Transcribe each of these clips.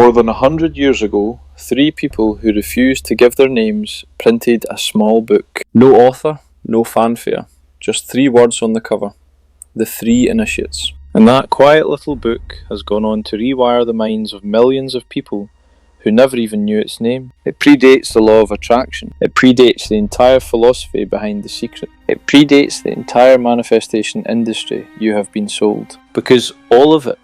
More than 100 years ago, 3 people who refused to give their names printed a small book. No author, no fanfare, just 3 words on the cover. The 3 Initiates. And that quiet little book has gone on to rewire the minds of millions of people who never even knew its name. It predates the law of attraction. It predates the entire philosophy behind The Secret. It predates the entire manifestation industry you have been sold. Because all of it,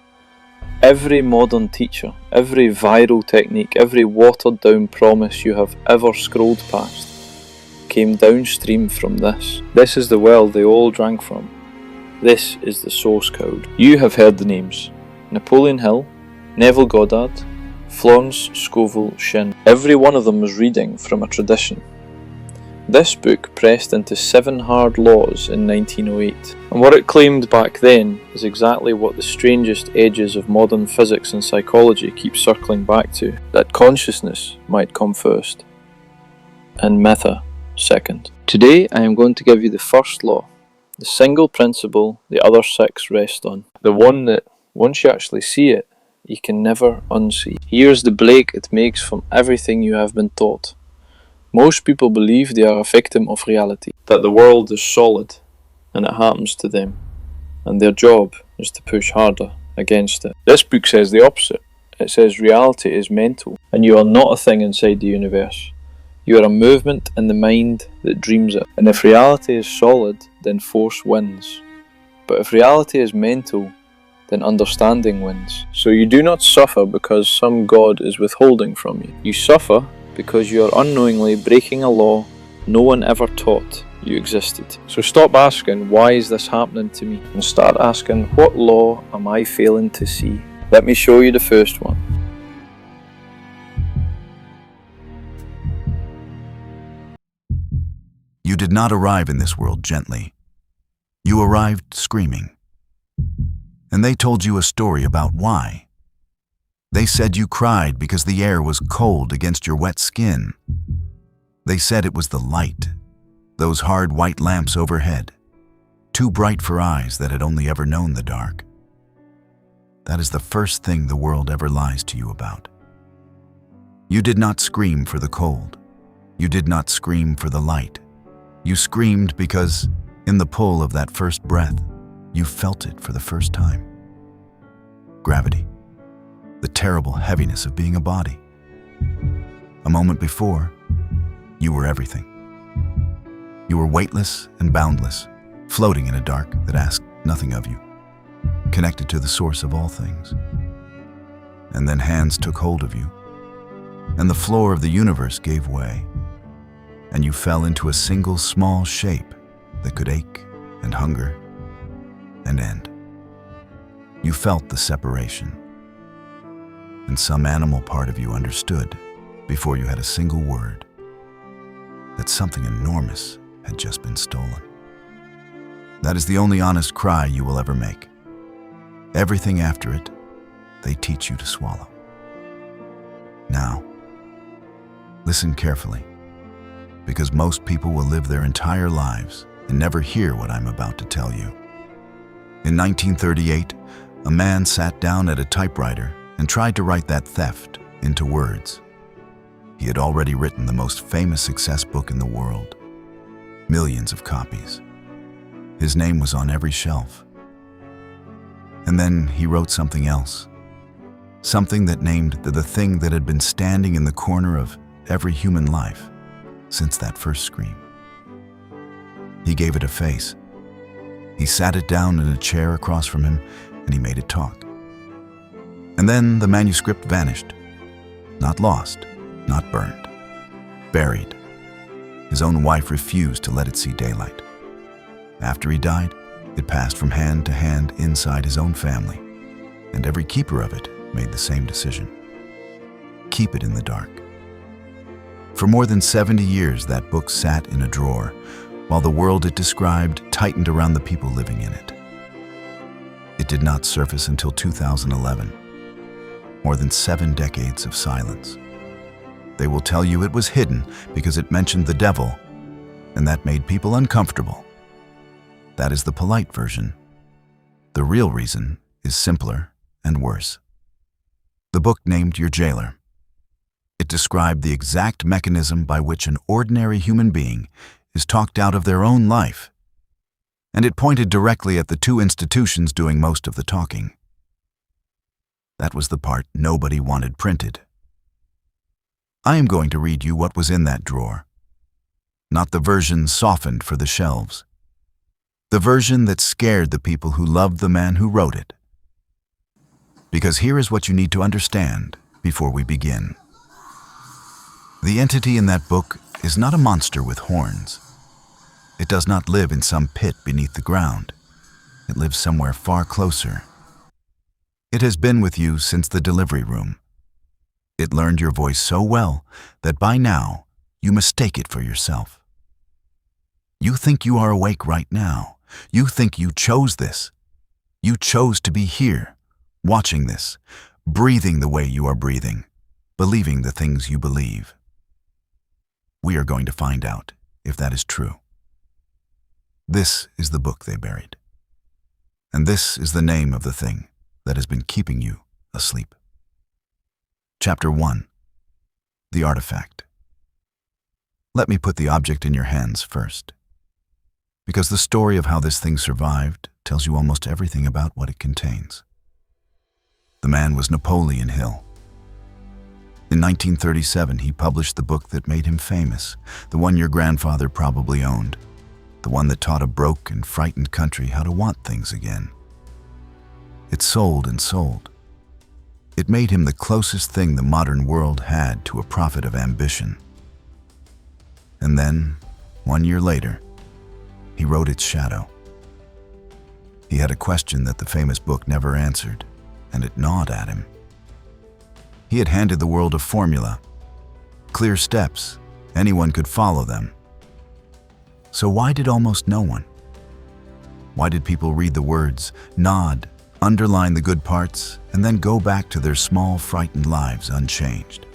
every modern teacher, every viral technique, every watered down promise you have ever scrolled past, came downstream from this. This is the well they all drank from. This is the source code. You have heard the names: Napoleon Hill, Neville Goddard, Florence Scovel Shinn. Every one of them was reading from a tradition. This book pressed into 7 hard laws in 1908, and what it claimed back then is exactly what the strangest edges of modern physics and psychology keep circling back to, that consciousness might come first, and meta second. Today I am going to give you the first law, the single principle the other 6 rest on, the one that, once you actually see it, you can never unsee. Here's the break it makes from everything you have been taught. Most people believe they are a victim of reality, that the world is solid and it happens to them, and their job is to push harder against it. This book says the opposite. It says reality is mental, and you are not a thing inside the universe. You are a movement in the mind that dreams it. And if reality is solid, then force wins. But if reality is mental, then understanding wins. So you do not suffer because some God is withholding from you. You suffer because you are unknowingly breaking a law no one ever taught you existed. So stop asking, why is this happening to me? And start asking, what law am I failing to see? Let me show you the first one. You did not arrive in this world gently. You arrived screaming. And they told you a story about why. They said you cried because the air was cold against your wet skin. They said it was the light, those hard white lamps overhead, too bright for eyes that had only ever known the dark. That is the first thing the world ever lies to you about. You did not scream for the cold. You did not scream for the light. You screamed because, in the pull of that first breath, you felt it for the first time. Gravity. The terrible heaviness of being a body. A moment before, you were everything. You were weightless and boundless, floating in a dark that asked nothing of you, connected to the source of all things. And then hands took hold of you, and the floor of the universe gave way, and you fell into a single small shape that could ache and hunger and end. You felt the separation, and some animal part of you understood, before you had a single word, that something enormous had just been stolen. That is the only honest cry you will ever make. Everything after it, they teach you to swallow. Now, listen carefully, because most people will live their entire lives and never hear what I'm about to tell you. In 1938, a man sat down at a typewriter and tried to write that theft into words. He had already written the most famous success book in the world, millions of copies. His name was on every shelf. And then he wrote something else, something that named the thing that had been standing in the corner of every human life since that first scream. He gave it a face. He sat it down in a chair across from him, and he made it talk. And then the manuscript vanished. Not lost, not burned, buried. His own wife refused to let it see daylight. After he died, it passed from hand to hand inside his own family, and every keeper of it made the same decision. Keep it in the dark. For more than 70 years, that book sat in a drawer, while the world it described tightened around the people living in it. It did not surface until 2011. More than 7 decades of silence. They will tell you it was hidden because it mentioned the devil, and that made people uncomfortable. That is the polite version. The real reason is simpler and worse. The book named your jailer. It described the exact mechanism by which an ordinary human being is talked out of their own life, and it pointed directly at the two institutions doing most of the talking. That was the part nobody wanted printed. I am going to read you what was in that drawer, not the version softened for the shelves, the version that scared the people who loved the man who wrote it. Because here is what you need to understand before we begin. The entity in that book is not a monster with horns. It does not live in some pit beneath the ground. It lives somewhere far closer. It has been with you since the delivery room. It learned your voice so well that by now you mistake it for yourself. You think you are awake right now. You think you chose this. You chose to be here, watching this, breathing the way you are breathing, believing the things you believe. We are going to find out if that is true. This is the book they buried. And this is the name of the thing that has been keeping you asleep. Chapter 1. The Artifact. Let me put the object in your hands first, because the story of how this thing survived tells you almost everything about what it contains. The man was Napoleon Hill. In 1937, he published the book that made him famous, the one your grandfather probably owned, the one that taught a broke and frightened country how to want things again. It sold and sold. It made him the closest thing the modern world had to a prophet of ambition. And then, 1 year later, he wrote its shadow. He had a question that the famous book never answered, and it gnawed at him. He had handed the world a formula, clear steps, anyone could follow them. So why did almost no one? Why did people read the words, nod, underline the good parts, and then go back to their small, frightened lives unchanged?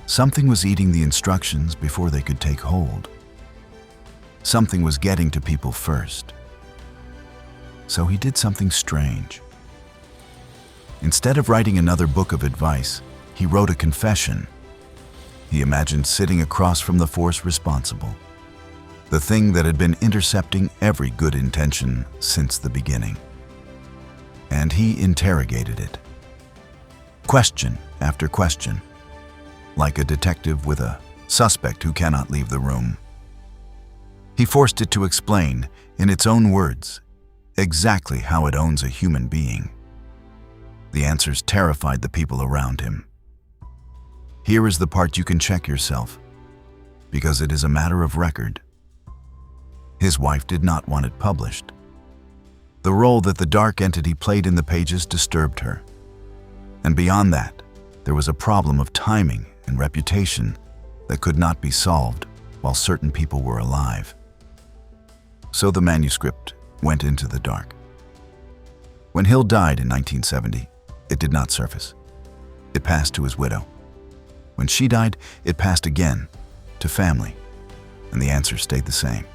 Something was eating the instructions before they could take hold. Something was getting to people first. So he did something strange. Instead of writing another book of advice, he wrote a confession. He imagined sitting across from the force responsible, the thing that had been intercepting every good intention since the beginning. And he interrogated it. Question after question, like a detective with a suspect who cannot leave the room. He forced it to explain, in its own words, exactly how it owns a human being. The answers terrified the people around him. Here is the part you can check yourself, because it is a matter of record. His wife did not want it published. The role that the dark entity played in the pages disturbed her. And beyond that, there was a problem of timing and reputation that could not be solved while certain people were alive. So the manuscript went into the dark. When Hill died in 1970, it did not surface. It passed to his widow. When she died, it passed again to family, and the answer stayed the same.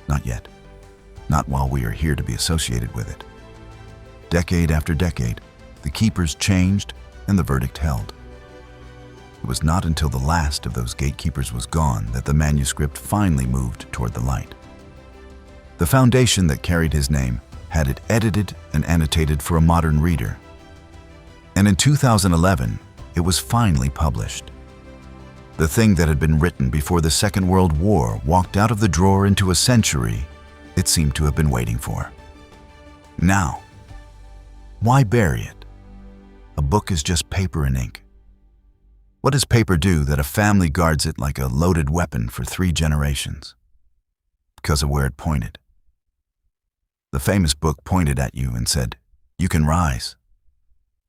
Not yet. Not while we are here to be associated with it. Decade after decade, the keepers changed and the verdict held. It was not until the last of those gatekeepers was gone that the manuscript finally moved toward the light. The foundation that carried his name had it edited and annotated for a modern reader. And in 2011, it was finally published. The thing that had been written before the Second World War walked out of the drawer into a century it seemed to have been waiting for. Now, why bury it? A book is just paper and ink. What does paper do that a family guards it like a loaded weapon for 3 generations? Because of where it pointed. The famous book pointed at you and said, "You can rise."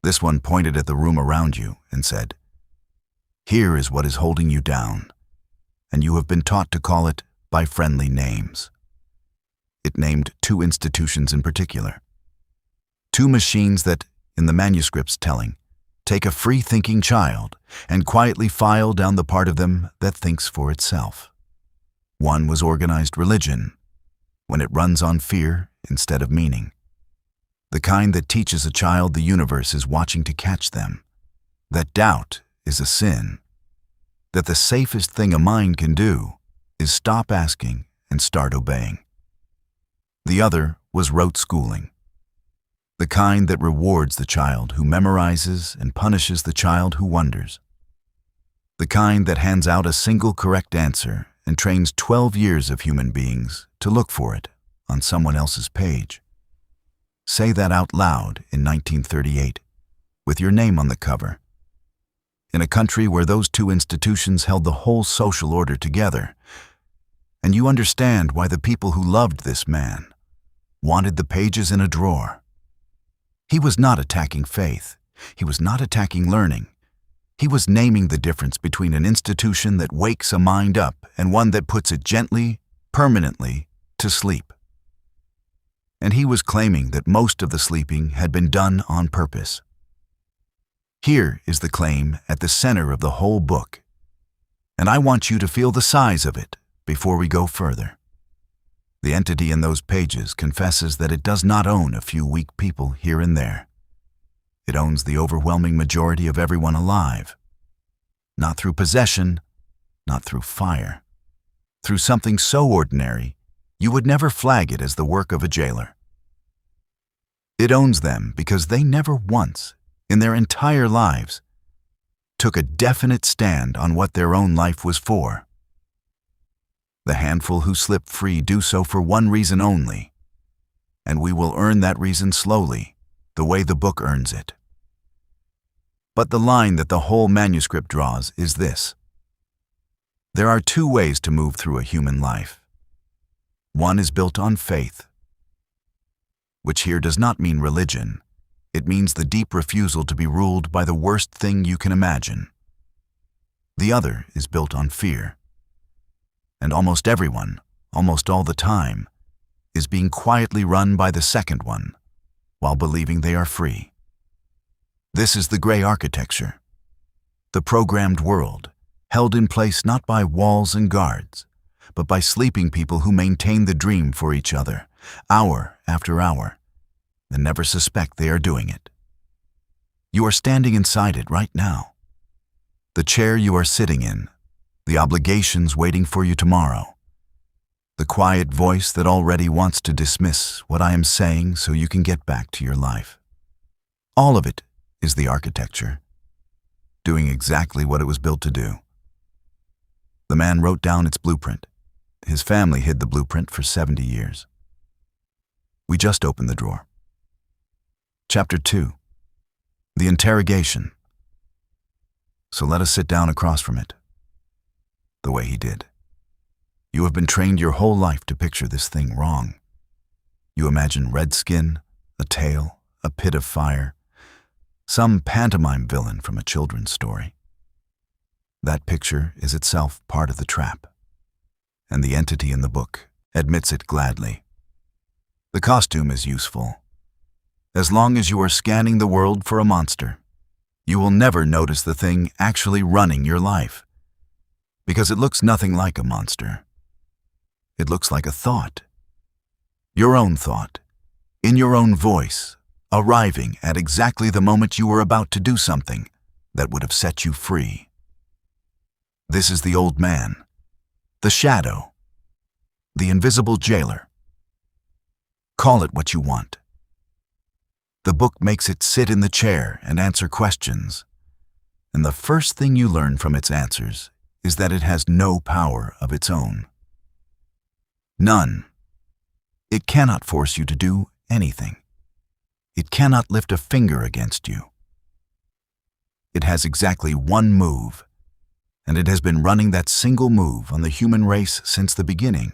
This one pointed at the room around you and said, "Here is what is holding you down," and you have been taught to call it by friendly names. It named 2 institutions in particular. 2 machines that, in the manuscript's telling, take a free-thinking child and quietly file down the part of them that thinks for itself. One was organized religion, when it runs on fear instead of meaning. The kind that teaches a child the universe is watching to catch them, that doubt is a sin, that the safest thing a mind can do is stop asking and start obeying. The other was rote schooling, the kind that rewards the child who memorizes and punishes the child who wonders, the kind that hands out a single correct answer and trains 12 years of human beings to look for it on someone else's page. Say that out loud in 1938, with your name on the cover. In a country where those two institutions held the whole social order together, and you understand why the people who loved this man wanted the pages in a drawer. He was not attacking faith. He was not attacking learning. He was naming the difference between an institution that wakes a mind up and one that puts it gently, permanently, to sleep. And he was claiming that most of the sleeping had been done on purpose. Here is the claim at the center of the whole book, and I want you to feel the size of it before we go further. The entity in those pages confesses that it does not own a few weak people here and there. It owns the overwhelming majority of everyone alive. Not through possession, not through fire. Through something so ordinary, you would never flag it as the work of a jailer. It owns them because they never once, in their entire lives, took a definite stand on what their own life was for. The handful who slip free do so for one reason only, and we will earn that reason slowly, the way the book earns it. But the line that the whole manuscript draws is this. There are two ways to move through a human life. One is built on faith, which here does not mean religion. It means the deep refusal to be ruled by the worst thing you can imagine. The other is built on fear. And almost everyone, almost all the time, is being quietly run by the second one, while believing they are free. This is the gray architecture, the programmed world, held in place not by walls and guards, but by sleeping people who maintain the dream for each other, hour after hour, and never suspect they are doing it. You are standing inside it right now. The chair you are sitting in, the obligations waiting for you tomorrow, the quiet voice that already wants to dismiss what I am saying so you can get back to your life. All of it is the architecture, doing exactly what it was built to do. The man wrote down its blueprint. His family hid the blueprint for 70 years. We just opened the drawer. Chapter 2. The interrogation. So let us sit down across from it, the way he did. You have been trained your whole life to picture this thing wrong. You imagine red skin, a tail, a pit of fire, some pantomime villain from a children's story. That picture is itself part of the trap, and the entity in the book admits it gladly. The costume is useful. As long as you are scanning the world for a monster, you will never notice the thing actually running your life, because it looks nothing like a monster. It looks like a thought. Your own thought, in your own voice, arriving at exactly the moment you were about to do something that would have set you free. This is the old man, the shadow, the invisible jailer. Call it what you want. The book makes it sit in the chair and answer questions, and the first thing you learn from its answers is that it has no power of its own. None. It cannot force you to do anything. It cannot lift a finger against you. It has exactly one move, and it has been running that single move on the human race since the beginning,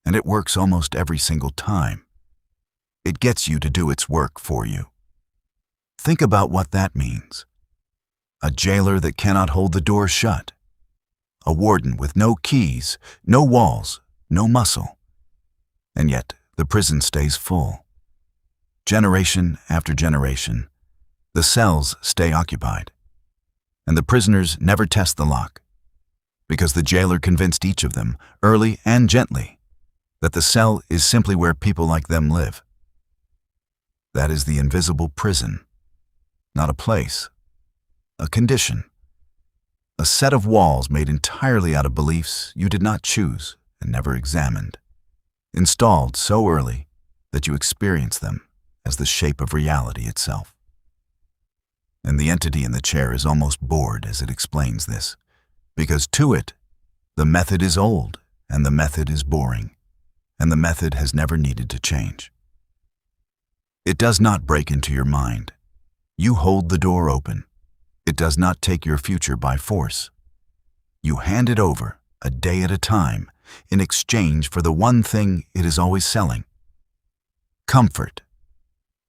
and it works almost every single time. It gets you to do its work for you. Think about what that means. A jailer that cannot hold the door shut. A warden with no keys, no walls, no muscle. And yet, the prison stays full. Generation after generation, the cells stay occupied. And the prisoners never test the lock, because the jailer convinced each of them, early and gently, that the cell is simply where people like them live. That is the invisible prison. Not a place, a condition. A set of walls made entirely out of beliefs you did not choose and never examined. Installed so early that you experience them as the shape of reality itself. And the entity in the chair is almost bored as it explains this, because to it, the method is old, and the method is boring, and the method has never needed to change. It does not break into your mind. You hold the door open. It does not take your future by force. You hand it over, a day at a time, in exchange for the one thing it is always selling. Comfort.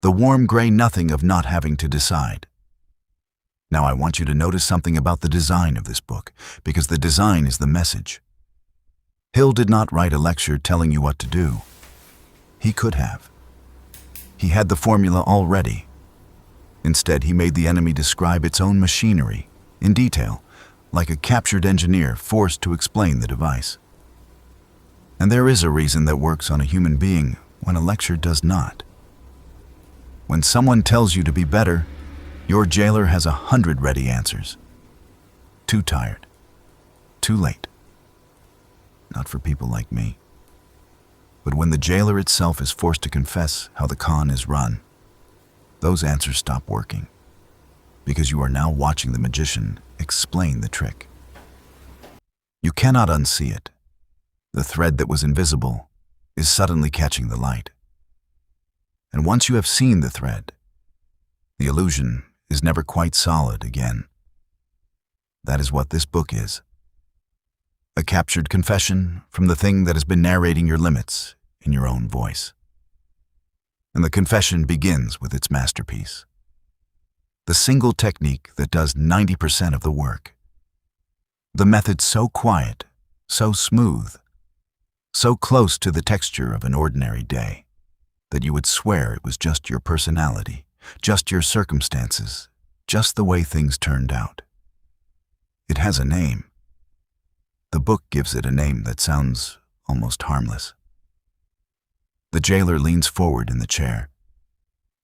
The warm gray nothing of not having to decide. Now I want you to notice something about the design of this book, because the design is the message. Hill did not write a lecture telling you what to do. He could have. He had the formula already. Instead, he made the enemy describe its own machinery, in detail, like a captured engineer forced to explain the device. And there is a reason that works on a human being when a lecture does not. When someone tells you to be better, your jailer has 100 ready answers. Too tired. Too late. Not for people like me. But when the jailer itself is forced to confess how the con is run, those answers stop working, because you are now watching the magician explain the trick. You cannot unsee it. The thread that was invisible is suddenly catching the light. And once you have seen the thread, the illusion is never quite solid again. That is what this book is. A captured confession from the thing that has been narrating your limits in your own voice. And the confession begins with its masterpiece. The single technique that does 90% of the work. The method so quiet, so smooth, so close to the texture of an ordinary day, that you would swear it was just your personality, just your circumstances, just the way things turned out. It has a name. The book gives it a name that sounds almost harmless. The jailer leans forward in the chair,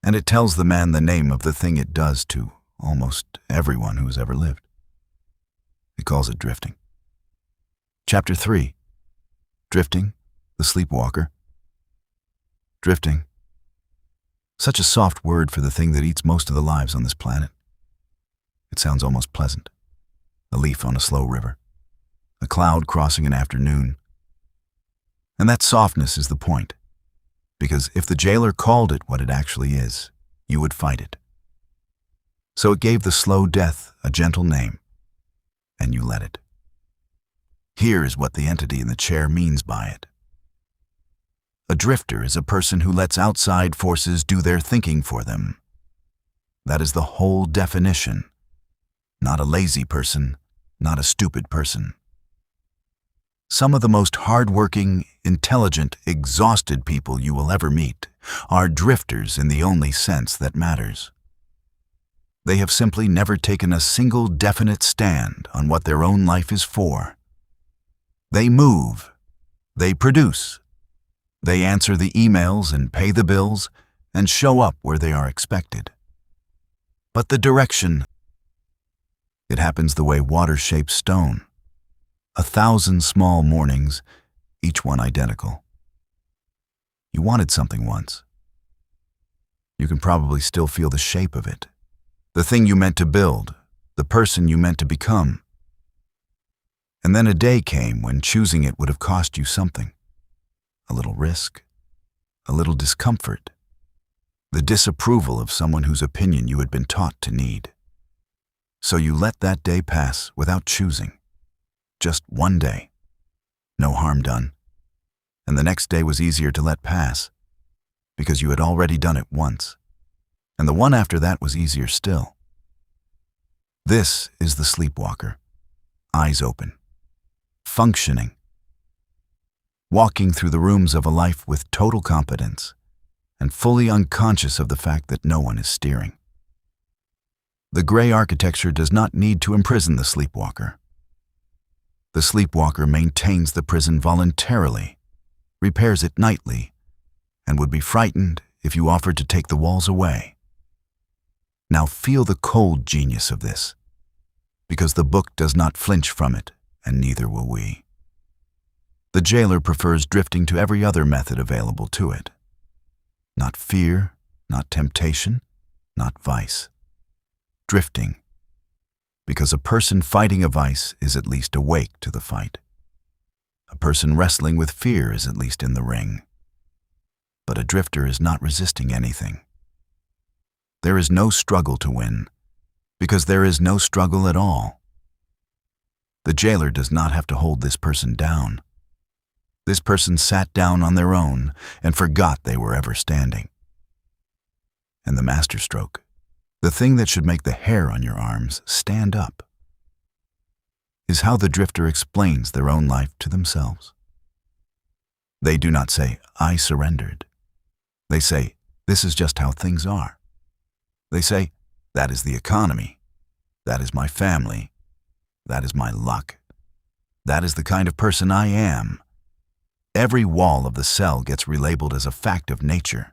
and it tells the man the name of the thing it does to almost everyone who has ever lived. It calls it drifting. Chapter 3. Drifting, the Sleepwalker. Drifting. Such a soft word for the thing that eats most of the lives on this planet. It sounds almost pleasant. A leaf on a slow river. A cloud crossing an afternoon. And that softness is the point. Because if the jailer called it what it actually is, you would fight it. So it gave the slow death a gentle name, and you let it. Here is what the entity in the chair means by it. A drifter is a person who lets outside forces do their thinking for them. That is the whole definition. Not a lazy person, not a stupid person. Some of the most hard-working, intelligent, exhausted people you will ever meet are drifters in the only sense that matters. They have simply never taken a single definite stand on what their own life is for. They move. They produce. They answer the emails and pay the bills and show up where they are expected. But the direction, it happens the way water shapes stone. 1,000 small mornings, each one identical. You wanted something once. You can probably still feel the shape of it, the thing you meant to build, the person you meant to become. And then a day came when choosing it would have cost you something. A little risk, a little discomfort, the disapproval of someone whose opinion you had been taught to need. So you let that day pass without choosing. Just one day. No harm done. And the next day was easier to let pass, because you had already done it once. And the one after that was easier still. This is the sleepwalker. Eyes open. Functioning. Walking through the rooms of a life with total competence, and fully unconscious of the fact that no one is steering. The gray architecture does not need to imprison the sleepwalker. The sleepwalker maintains the prison voluntarily, repairs it nightly, and would be frightened if you offered to take the walls away. Now feel the cold genius of this, because the book does not flinch from it, and neither will we. The jailer prefers drifting to every other method available to it. Not fear, not temptation, not vice. Drifting, because a person fighting a vice is at least awake to the fight. A person wrestling with fear is at least in the ring. But a drifter is not resisting anything. There is no struggle to win, because there is no struggle at all. The jailer does not have to hold this person down. This person sat down on their own and forgot they were ever standing. And the masterstroke, the thing that should make the hair on your arms stand up, is how the drifter explains their own life to themselves. They do not say, "I surrendered." They say, "This is just how things are." They say, "That is the economy. That is my family. That is my luck. That is the kind of person I am." Every wall of the cell gets relabeled as a fact of nature.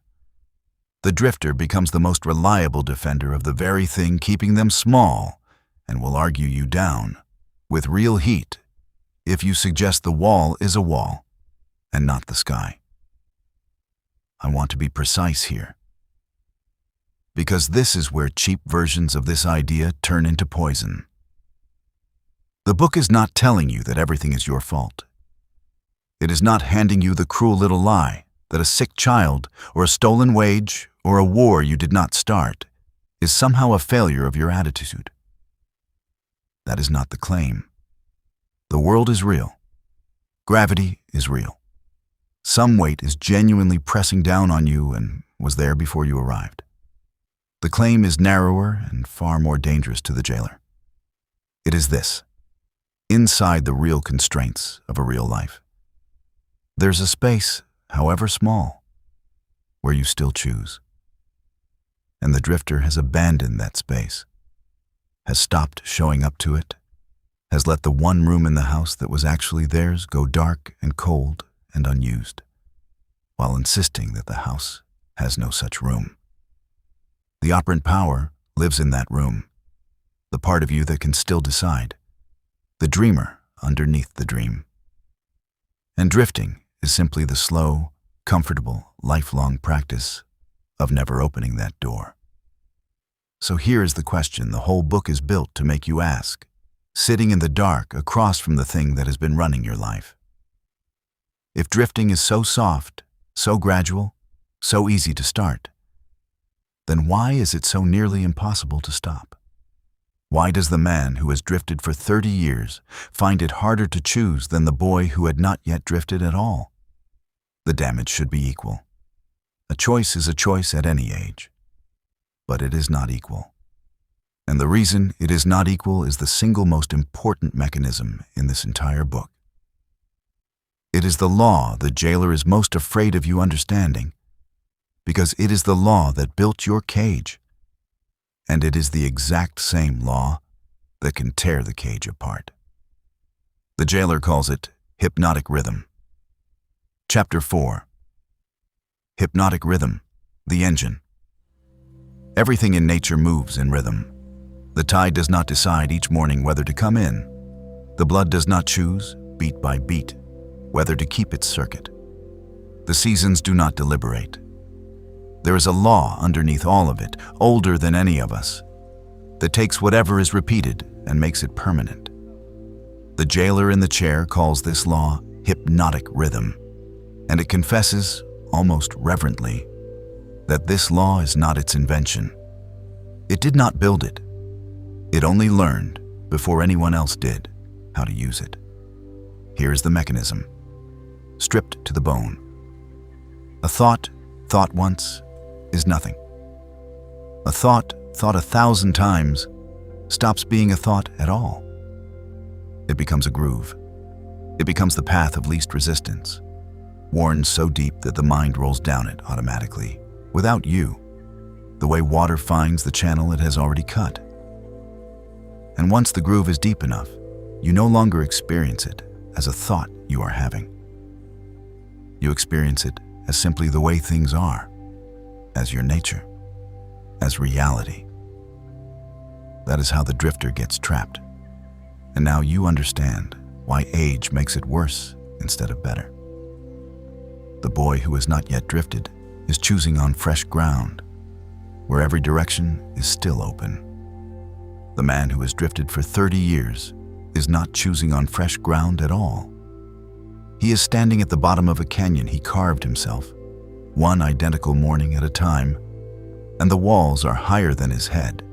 The drifter becomes the most reliable defender of the very thing keeping them small and will argue you down, with real heat, if you suggest the wall is a wall and not the sky. I want to be precise here, because this is where cheap versions of this idea turn into poison. The book is not telling you that everything is your fault. It is not handing you the cruel little lie that a sick child or a stolen wage or a war you did not start is somehow a failure of your attitude. That is not the claim. The world is real. Gravity is real. Some weight is genuinely pressing down on you and was there before you arrived. The claim is narrower and far more dangerous to the jailer. It is this: inside the real constraints of a real life, there's a space, however small, where you still choose. And the drifter has abandoned that space, has stopped showing up to it, has let the one room in the house that was actually theirs go dark and cold and unused, while insisting that the house has no such room. The operant power lives in that room, the part of you that can still decide, the dreamer underneath the dream. And drifting is simply the slow, comfortable, lifelong practice of never opening that door. So here is the question the whole book is built to make you ask, sitting in the dark across from the thing that has been running your life. If drifting is so soft, so gradual, so easy to start, then why is it so nearly impossible to stop? Why does the man who has drifted for 30 years find it harder to choose than the boy who had not yet drifted at all? The damage should be equal. A choice is a choice at any age, but it is not equal. And the reason it is not equal is the single most important mechanism in this entire book. It is the law the jailer is most afraid of you understanding, because it is the law that built your cage. And it is the exact same law that can tear the cage apart. The jailer calls it hypnotic rhythm. Chapter 4. Hypnotic rhythm, the engine. Everything in nature moves in rhythm. The tide does not decide each morning whether to come in. The blood does not choose, beat by beat, whether to keep its circuit. The seasons do not deliberate. There is a law underneath all of it, older than any of us, that takes whatever is repeated and makes it permanent. The jailer in the chair calls this law hypnotic rhythm, and it confesses, almost reverently, that this law is not its invention. It did not build it. It only learned, before anyone else did, how to use it. Here is the mechanism, stripped to the bone. A thought once, is nothing. A thought 1,000 times stops being a thought at all. It becomes a groove. It becomes the path of least resistance, worn so deep that the mind rolls down it automatically, without you, the way water finds the channel it has already cut. And once the groove is deep enough, you no longer experience it as a thought you are having. You experience it as simply the way things are. as your nature, as reality. That is how the drifter gets trapped. And now you understand why age makes it worse instead of better. The boy who has not yet drifted is choosing on fresh ground, where every direction is still open. The man who has drifted for 30 years is not choosing on fresh ground at all. He is standing at the bottom of a canyon he carved himself, one identical morning at a time, and the walls are higher than his head.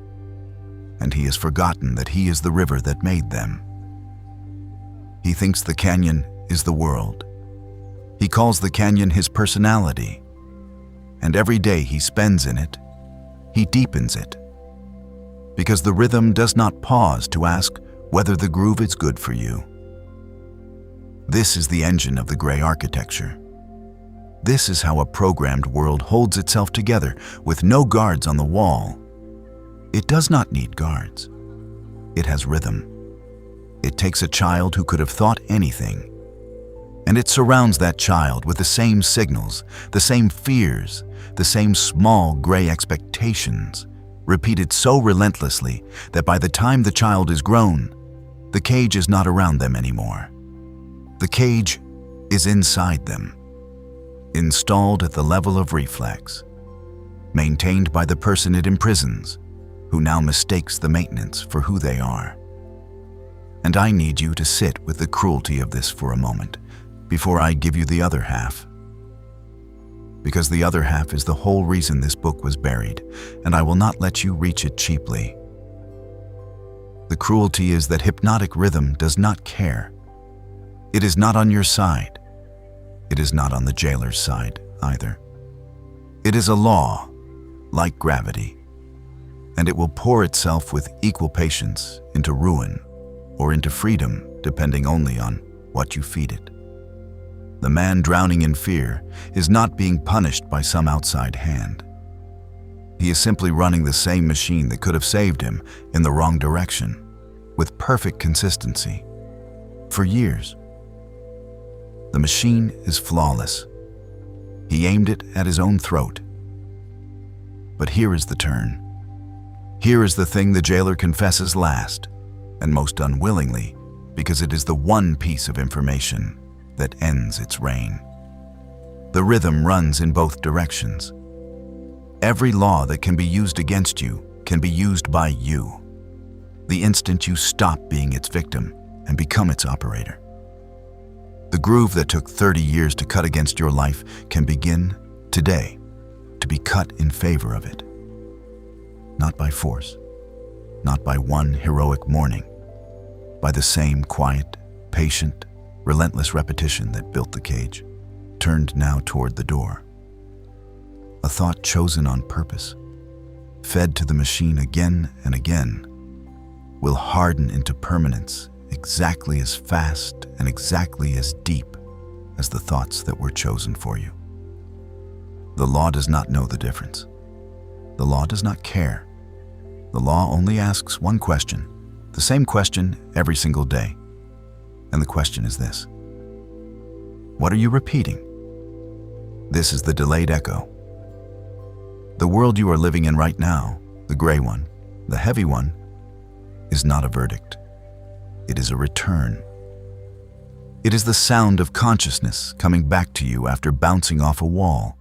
And he has forgotten that he is the river that made them. He thinks the canyon is the world. He calls the canyon his personality. And every day he spends in it, he deepens it. Because the rhythm does not pause to ask whether the groove is good for you. This is the engine of the gray architecture. This is how a programmed world holds itself together with no guards on the wall. It does not need guards. It has rhythm. It takes a child who could have thought anything, and it surrounds that child with the same signals, the same fears, the same small gray expectations, repeated so relentlessly that by the time the child is grown, the cage is not around them anymore. The cage is inside them, installed at the level of reflex, maintained by the person it imprisons, who now mistakes the maintenance for who they are. And I need you to sit with the cruelty of this for a moment before I give you the other half. Because the other half is the whole reason this book was buried, and I will not let you reach it cheaply. The cruelty is that hypnotic rhythm does not care. It is not on your side. It is not on the jailer's side either. It is a law, like gravity, and it will pour itself with equal patience into ruin or into freedom, depending only on what you feed it. The man drowning in fear is not being punished by some outside hand. He is simply running the same machine that could have saved him in the wrong direction, with perfect consistency, for years. The machine is flawless. He aimed it at his own throat. But here is the turn. Here is the thing the jailer confesses last, and most unwillingly, because it is the one piece of information that ends its reign. The rhythm runs in both directions. Every law that can be used against you can be used by you, the instant you stop being its victim and become its operator. The groove that took 30 years to cut against your life can begin today to be cut in favor of it. Not by force, not by one heroic morning, by the same quiet, patient, relentless repetition that built the cage, turned now toward the door. A thought chosen on purpose, fed to the machine again and again, will harden into permanence exactly as fast and exactly as deep as the thoughts that were chosen for you. The law does not know the difference. The law does not care. The law only asks one question, the same question every single day. And the question is this: what are you repeating? This is the delayed echo. The world you are living in right now, the gray one, the heavy one, is not a verdict. It is a return. It is the sound of consciousness coming back to you after bouncing off a wall.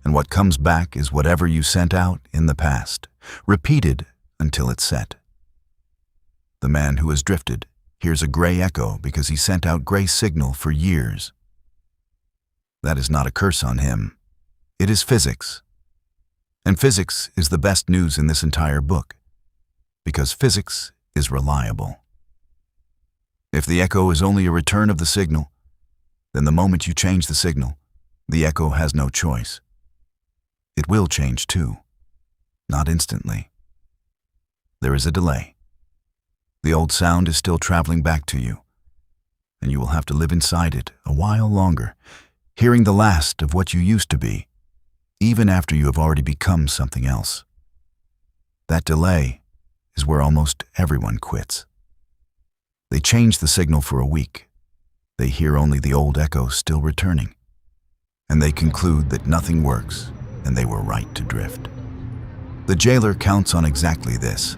And what comes back is whatever you sent out in the past, repeated until it's set. The man who has drifted hears a gray echo because he sent out gray signal for years. That is not a curse on him. It is physics. And physics is the best news in this entire book, because physics is reliable. If the echo is only a return of the signal, then the moment you change the signal, the echo has no choice. It will change too, not instantly. There is a delay. The old sound is still traveling back to you, and you will have to live inside it a while longer, hearing the last of what you used to be, even after you have already become something else. That delay is where almost everyone quits. They change the signal for a week. They hear only the old echo still returning, and they conclude that nothing works and they were right to drift. The jailer counts on exactly this.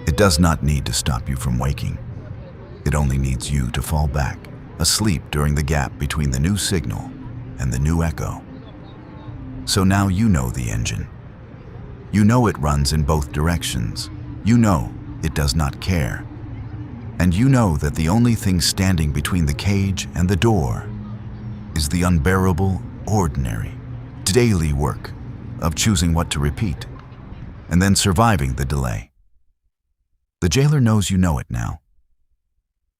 It does not need to stop you from waking. It only needs you to fall back, asleep during the gap between the new signal and the new echo. So now you know the engine. You know it runs in both directions. You know it does not care. And you know that the only thing standing between the cage and the door is the unbearable, ordinary, daily work of choosing what to repeat and then surviving the delay. The jailer knows you know it now,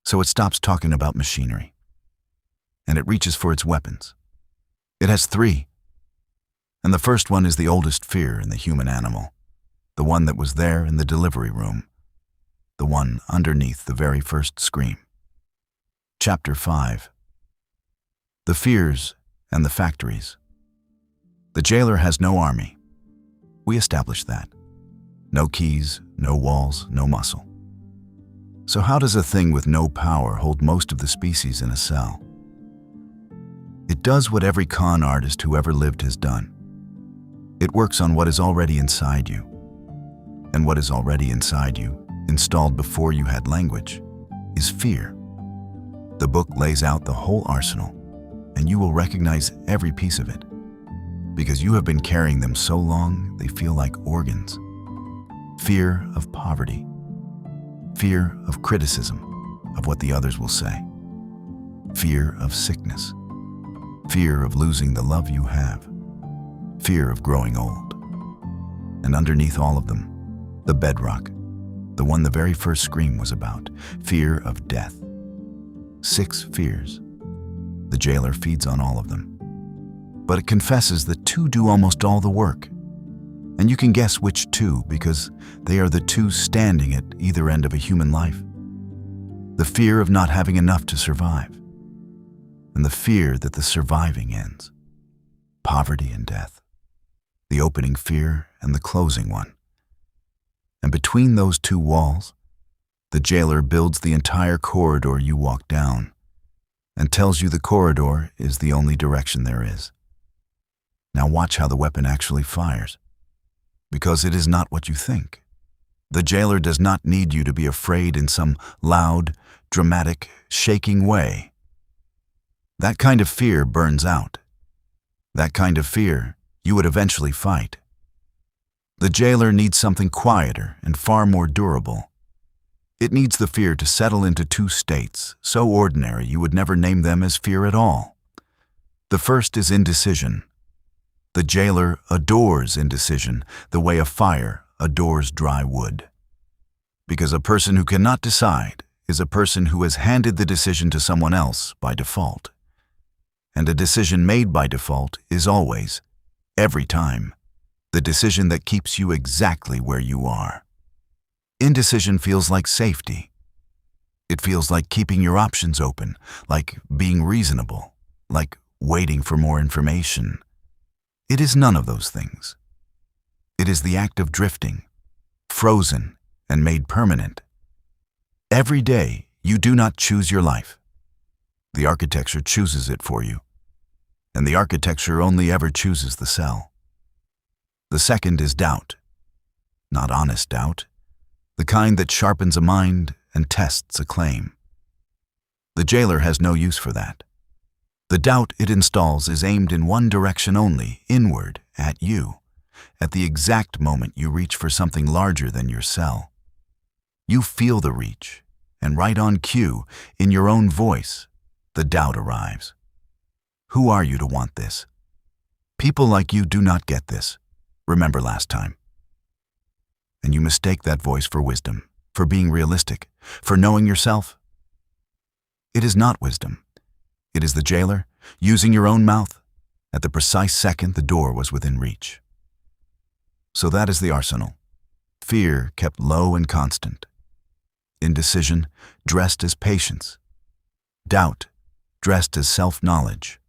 so it stops talking about machinery, and it reaches for its weapons. It has 3, and the first one is the oldest fear in the human animal, the one that was there in the delivery room, the one underneath the very first scream. Chapter 5. The Fears and the Factories. The jailer has no army. We established that. No keys, no walls, no muscle. So how does a thing with no power hold most of the species in a cell? It does what every con artist who ever lived has done. It works on what is already inside you. And what is already inside you, installed before you had language, is fear. The book lays out the whole arsenal, and you will recognize every piece of it, because you have been carrying them so long they feel like organs. Fear of poverty, fear of criticism, of what the others will say, fear of sickness, fear of losing the love you have, fear of growing old. And underneath all of them, the bedrock, the one the very first scream was about, fear of death. 6 fears. The jailer feeds on all of them. But it confesses that 2 do almost all the work. And you can guess which 2 because they are the 2 standing at either end of a human life. The fear of not having enough to survive, and the fear that the surviving ends. Poverty and death. The opening fear and the closing one. And between those 2 walls, the jailer builds the entire corridor you walk down and tells you the corridor is the only direction there is. Now watch how the weapon actually fires, because it is not what you think. The jailer does not need you to be afraid in some loud, dramatic, shaking way. That kind of fear burns out. That kind of fear you would eventually fight. The jailer needs something quieter and far more durable. It needs the fear to settle into 2 states, so ordinary you would never name them as fear at all. The first is indecision. The jailer adores indecision the way a fire adores dry wood. Because a person who cannot decide is a person who has handed the decision to someone else by default. And a decision made by default is always, every time, the decision that keeps you exactly where you are. Indecision feels like safety. It feels like keeping your options open, like being reasonable, like waiting for more information. It is none of those things. It is the act of drifting, frozen and made permanent. Every day, you do not choose your life. The architecture chooses it for you, and the architecture only ever chooses the cell. The second is doubt. Not honest doubt, the kind that sharpens a mind and tests a claim. The jailer has no use for that. The doubt it installs is aimed in one direction only, inward, at you, at the exact moment you reach for something larger than your cell. You feel the reach, and right on cue, in your own voice, the doubt arrives. Who are you to want this? People like you do not get this. Remember last time. And you mistake that voice for wisdom, for being realistic, for knowing yourself. It is not wisdom. It is the jailer, using your own mouth, at the precise second the door was within reach. So that is the arsenal. Fear kept low and constant. Indecision dressed as patience. Doubt dressed as self-knowledge.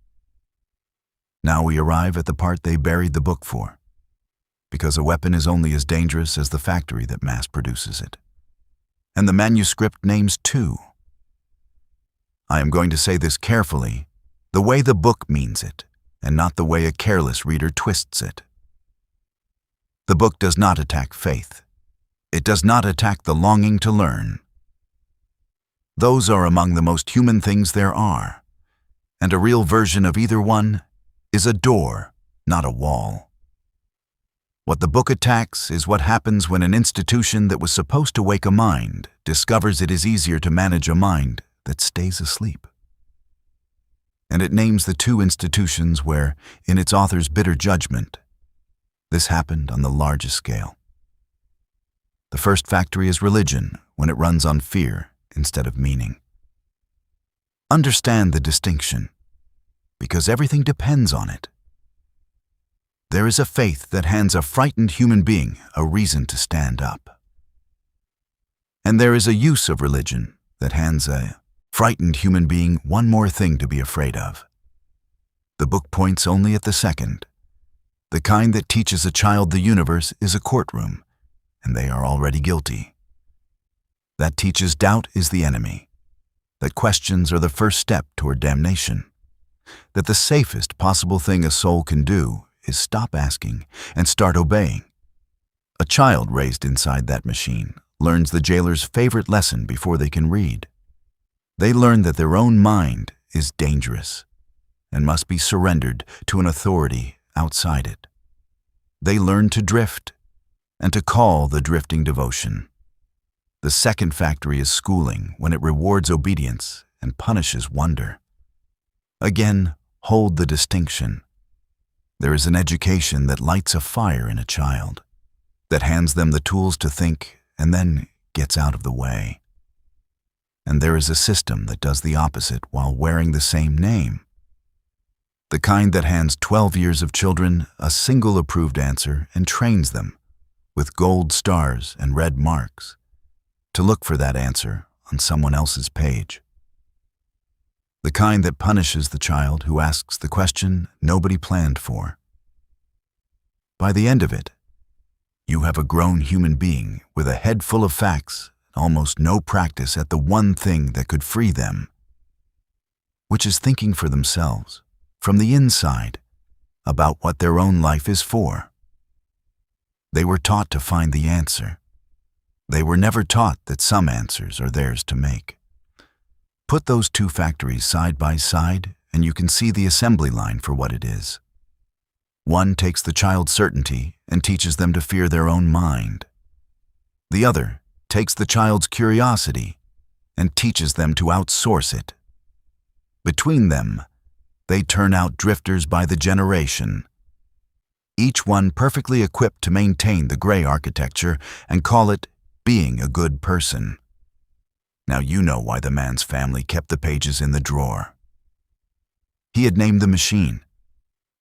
Now we arrive at the part they buried the book for, because a weapon is only as dangerous as the factory that mass produces it. And the manuscript names 2. I am going to say this carefully, the way the book means it, and not the way a careless reader twists it. The book does not attack faith. It does not attack the longing to learn. Those are among the most human things there are, and a real version of either one is a door, not a wall. What the book attacks is what happens when an institution that was supposed to wake a mind discovers it is easier to manage a mind that stays asleep. And it names the two institutions where, in its author's bitter judgment, this happened on the largest scale. The first factory is religion when it runs on fear instead of meaning. Understand the distinction, because everything depends on it. There is a faith that hands a frightened human being a reason to stand up. And there is a use of religion that hands a frightened human being one more thing to be afraid of. The book points only at the second. The kind that teaches a child the universe is a courtroom, and they are already guilty. That teaches doubt is the enemy, that questions are the first step toward damnation, that the safest possible thing a soul can do is stop asking and start obeying. A child raised inside that machine learns the jailer's favorite lesson before they can read. They learn that their own mind is dangerous and must be surrendered to an authority outside it. They learn to drift and to call the drifting devotion. The second factory is schooling when it rewards obedience and punishes wonder. Again, hold the distinction. There is an education that lights a fire in a child, that hands them the tools to think and then gets out of the way. And there is a system that does the opposite while wearing the same name. The kind that hands 12 years of children a single approved answer and trains them, with gold stars and red marks, to look for that answer on someone else's page. The kind that punishes the child who asks the question nobody planned for. By the end of it, you have a grown human being with a head full of facts and almost no practice at the one thing that could free them, which is thinking for themselves, from the inside, about what their own life is for. They were taught to find the answer. They were never taught that some answers are theirs to make. Put those two factories side by side, and you can see the assembly line for what it is. One takes the child's certainty and teaches them to fear their own mind. The other takes the child's curiosity and teaches them to outsource it. Between them, they turn out drifters by the generation, each one perfectly equipped to maintain the gray architecture and call it being a good person. Now you know why the man's family kept the pages in the drawer. He had named the machine,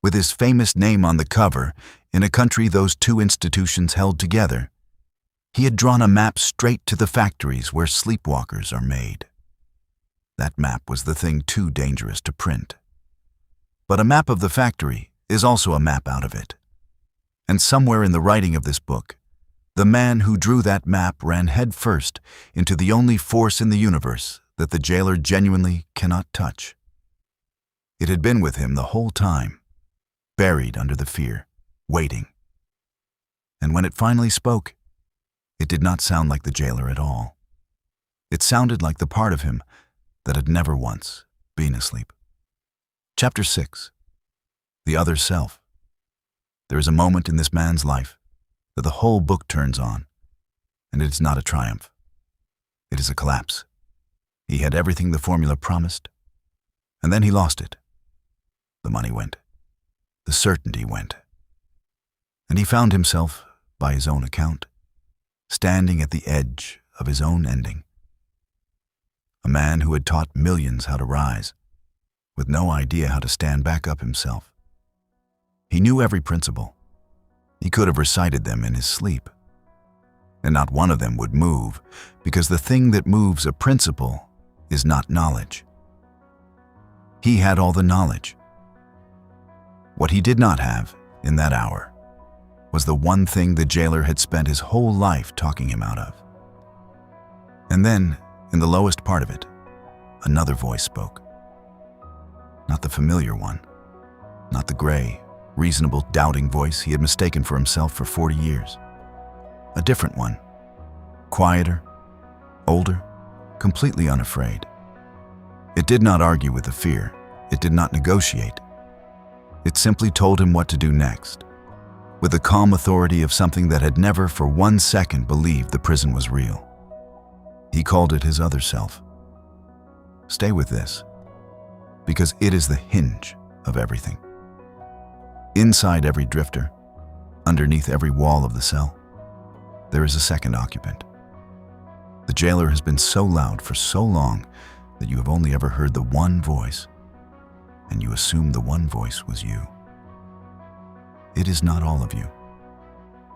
with his famous name on the cover, in a country those two institutions held together. He had drawn a map straight to the factories where sleepwalkers are made. That map was the thing too dangerous to print. But a map of the factory is also a map out of it. And somewhere in the writing of this book, the man who drew that map ran headfirst into the only force in the universe that the jailer genuinely cannot touch. It had been with him the whole time, buried under the fear, waiting. And when it finally spoke, it did not sound like the jailer at all. It sounded like the part of him that had never once been asleep. Chapter 6. The Other Self. There is a moment in this man's life that the whole book turns on, and it is not a triumph. It is a collapse. He had everything the formula promised, and then he lost it. The money went. The certainty went. And he found himself, by his own account, standing at the edge of his own ending. A man who had taught millions how to rise, with no idea how to stand back up himself. He knew every principle. He could have recited them in his sleep. And not one of them would move, because the thing that moves a principle is not knowledge. He had all the knowledge. What he did not have, in that hour, was the one thing the jailer had spent his whole life talking him out of. And then, in the lowest part of it, another voice spoke. Not the familiar one, Not the gray, reasonable, doubting voice he had mistaken for himself for 40 years. A different one. Quieter, older, completely unafraid. It did not argue with the fear. It did not negotiate. It simply told him what to do next, with the calm authority of something that had never for 1 second believed the prison was real. He called it his other self. Stay with this, because it is the hinge of everything. Inside every drifter, underneath every wall of the cell, there is a second occupant. The jailer has been so loud for so long that you have only ever heard the one voice, and you assume the one voice was you. It is not all of you.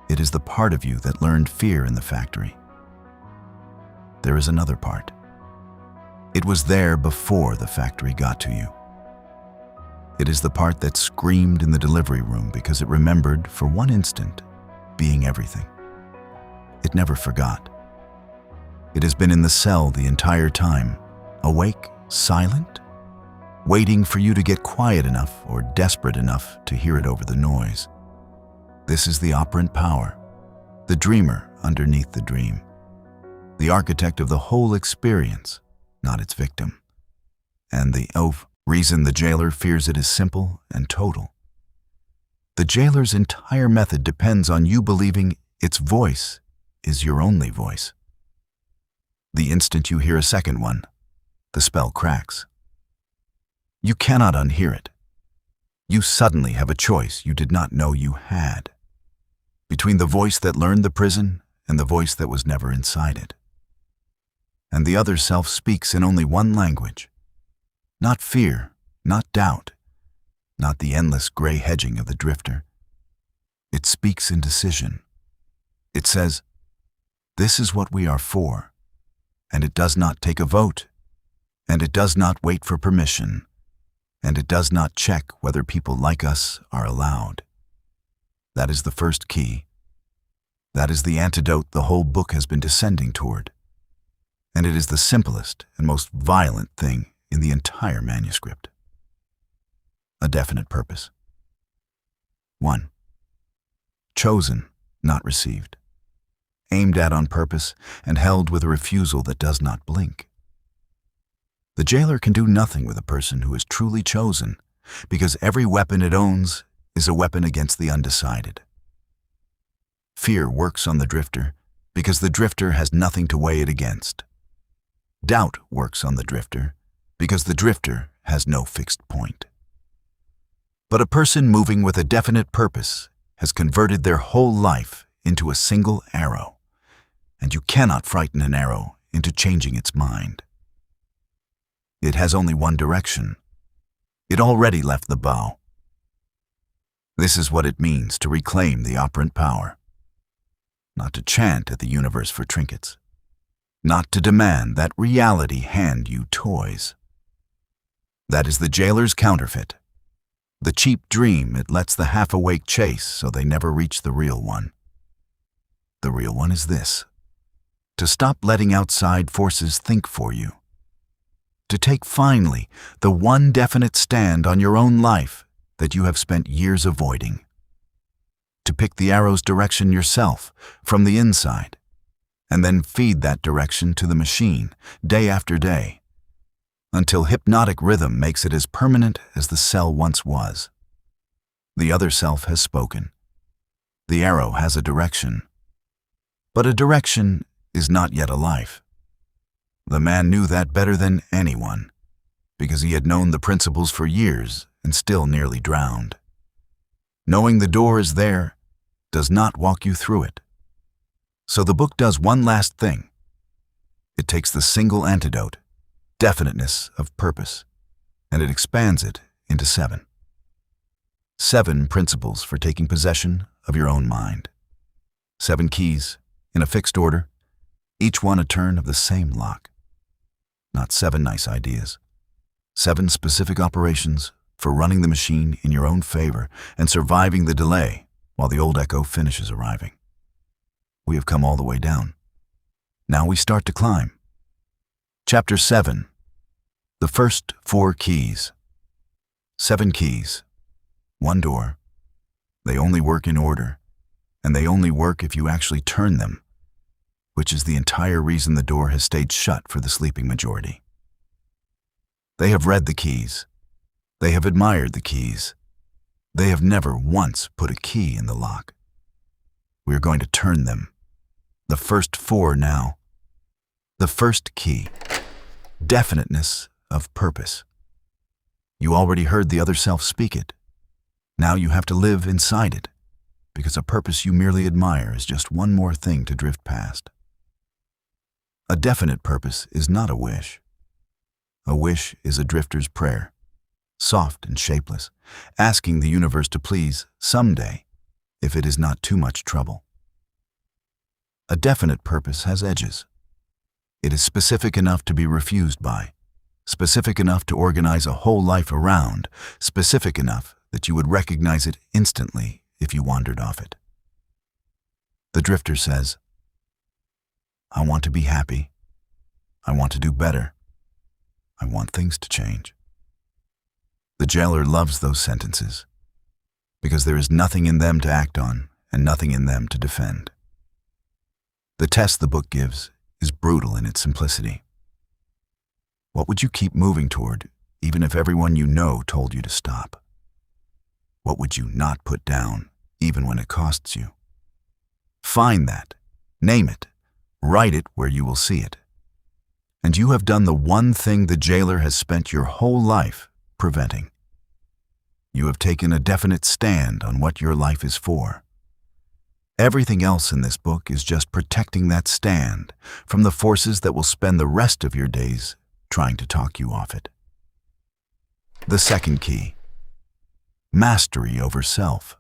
It is the part of you that learned fear in the factory. There is another part. It was there before the factory got to you. It is the part that screamed in the delivery room because it remembered, for one instant, being everything. It never forgot. It has been in the cell the entire time, awake, silent, waiting for you to get quiet enough or desperate enough to hear it over the noise. This is the operant power, the dreamer underneath the dream, the architect of the whole experience, not its victim. And the reason the jailer fears it is simple and total. The jailer's entire method depends on you believing its voice is your only voice. The instant you hear a second one, the spell cracks. You cannot unhear it. You suddenly have a choice you did not know you had, between the voice that learned the prison and the voice that was never inside it. And the other self speaks in only one language. Not fear, not doubt, not the endless gray hedging of the drifter. It speaks in decision. It says, "This is what we are for," and it does not take a vote, and it does not wait for permission, and it does not check whether people like us are allowed. That is the first key. That is the antidote the whole book has been descending toward, and it is the simplest and most violent thing in the entire manuscript. A definite purpose. 1. Chosen, not received. Aimed at on purpose and held with a refusal that does not blink. The jailer can do nothing with a person who is truly chosen, because every weapon it owns is a weapon against the undecided. Fear works on the drifter because the drifter has nothing to weigh it against. Doubt works on the drifter because the drifter has no fixed point. But a person moving with a definite purpose has converted their whole life into a single arrow, and you cannot frighten an arrow into changing its mind. It has only one direction. It already left the bow. This is what it means to reclaim the operant power. Not to chant at the universe for trinkets. Not to demand that reality hand you toys. That is the jailer's counterfeit. The cheap dream it lets the half-awake chase so they never reach the real one. The real one is this: to stop letting outside forces think for you. To take finally the one definite stand on your own life that you have spent years avoiding. To pick the arrow's direction yourself from the inside, and then feed that direction to the machine day after day, until hypnotic rhythm makes it as permanent as the cell once was. The other self has spoken. The arrow has a direction. But a direction is not yet a life. The man knew that better than anyone, because he had known the principles for years and still nearly drowned. Knowing the door is there does not walk you through it. So the book does one last thing. It takes the single antidote, definiteness of purpose, and it expands it into 7. 7 principles for taking possession of your own mind. 7 keys, in a fixed order, each one a turn of the same lock. Not 7 nice ideas. 7 specific operations for running the machine in your own favor and surviving the delay while the old echo finishes arriving. We have come all the way down. Now we start to climb. Chapter 7. The first 4 keys. 7 keys. One door. They only work in order, and they only work if you actually turn them, which is the entire reason the door has stayed shut for the sleeping majority. They have read the keys. They have admired the keys. They have never once put a key in the lock. We are going to turn them. The first 4 now. The first key. Definiteness of purpose. You already heard the other self speak it. Now you have to live inside it, because a purpose you merely admire is just one more thing to drift past. A definite purpose is not a wish. A wish is a drifter's prayer, soft and shapeless, asking the universe to please someday, if it is not too much trouble. A definite purpose has edges. It is specific enough to be refused by, specific enough to organize a whole life around, specific enough that you would recognize it instantly if you wandered off it. The drifter says, I want to be happy. I want to do better. I want things to change. The jailer loves those sentences because there is nothing in them to act on and nothing in them to defend. The test the book gives is brutal in its simplicity. What would you keep moving toward, even if everyone you know told you to stop? What would you not put down, even when it costs you? Find that, name it, write it where you will see it. And you have done the one thing the jailer has spent your whole life preventing. You have taken a definite stand on what your life is for. Everything else in this book is just protecting that stand from the forces that will spend the rest of your days trying to talk you off it. The second key. Mastery over self.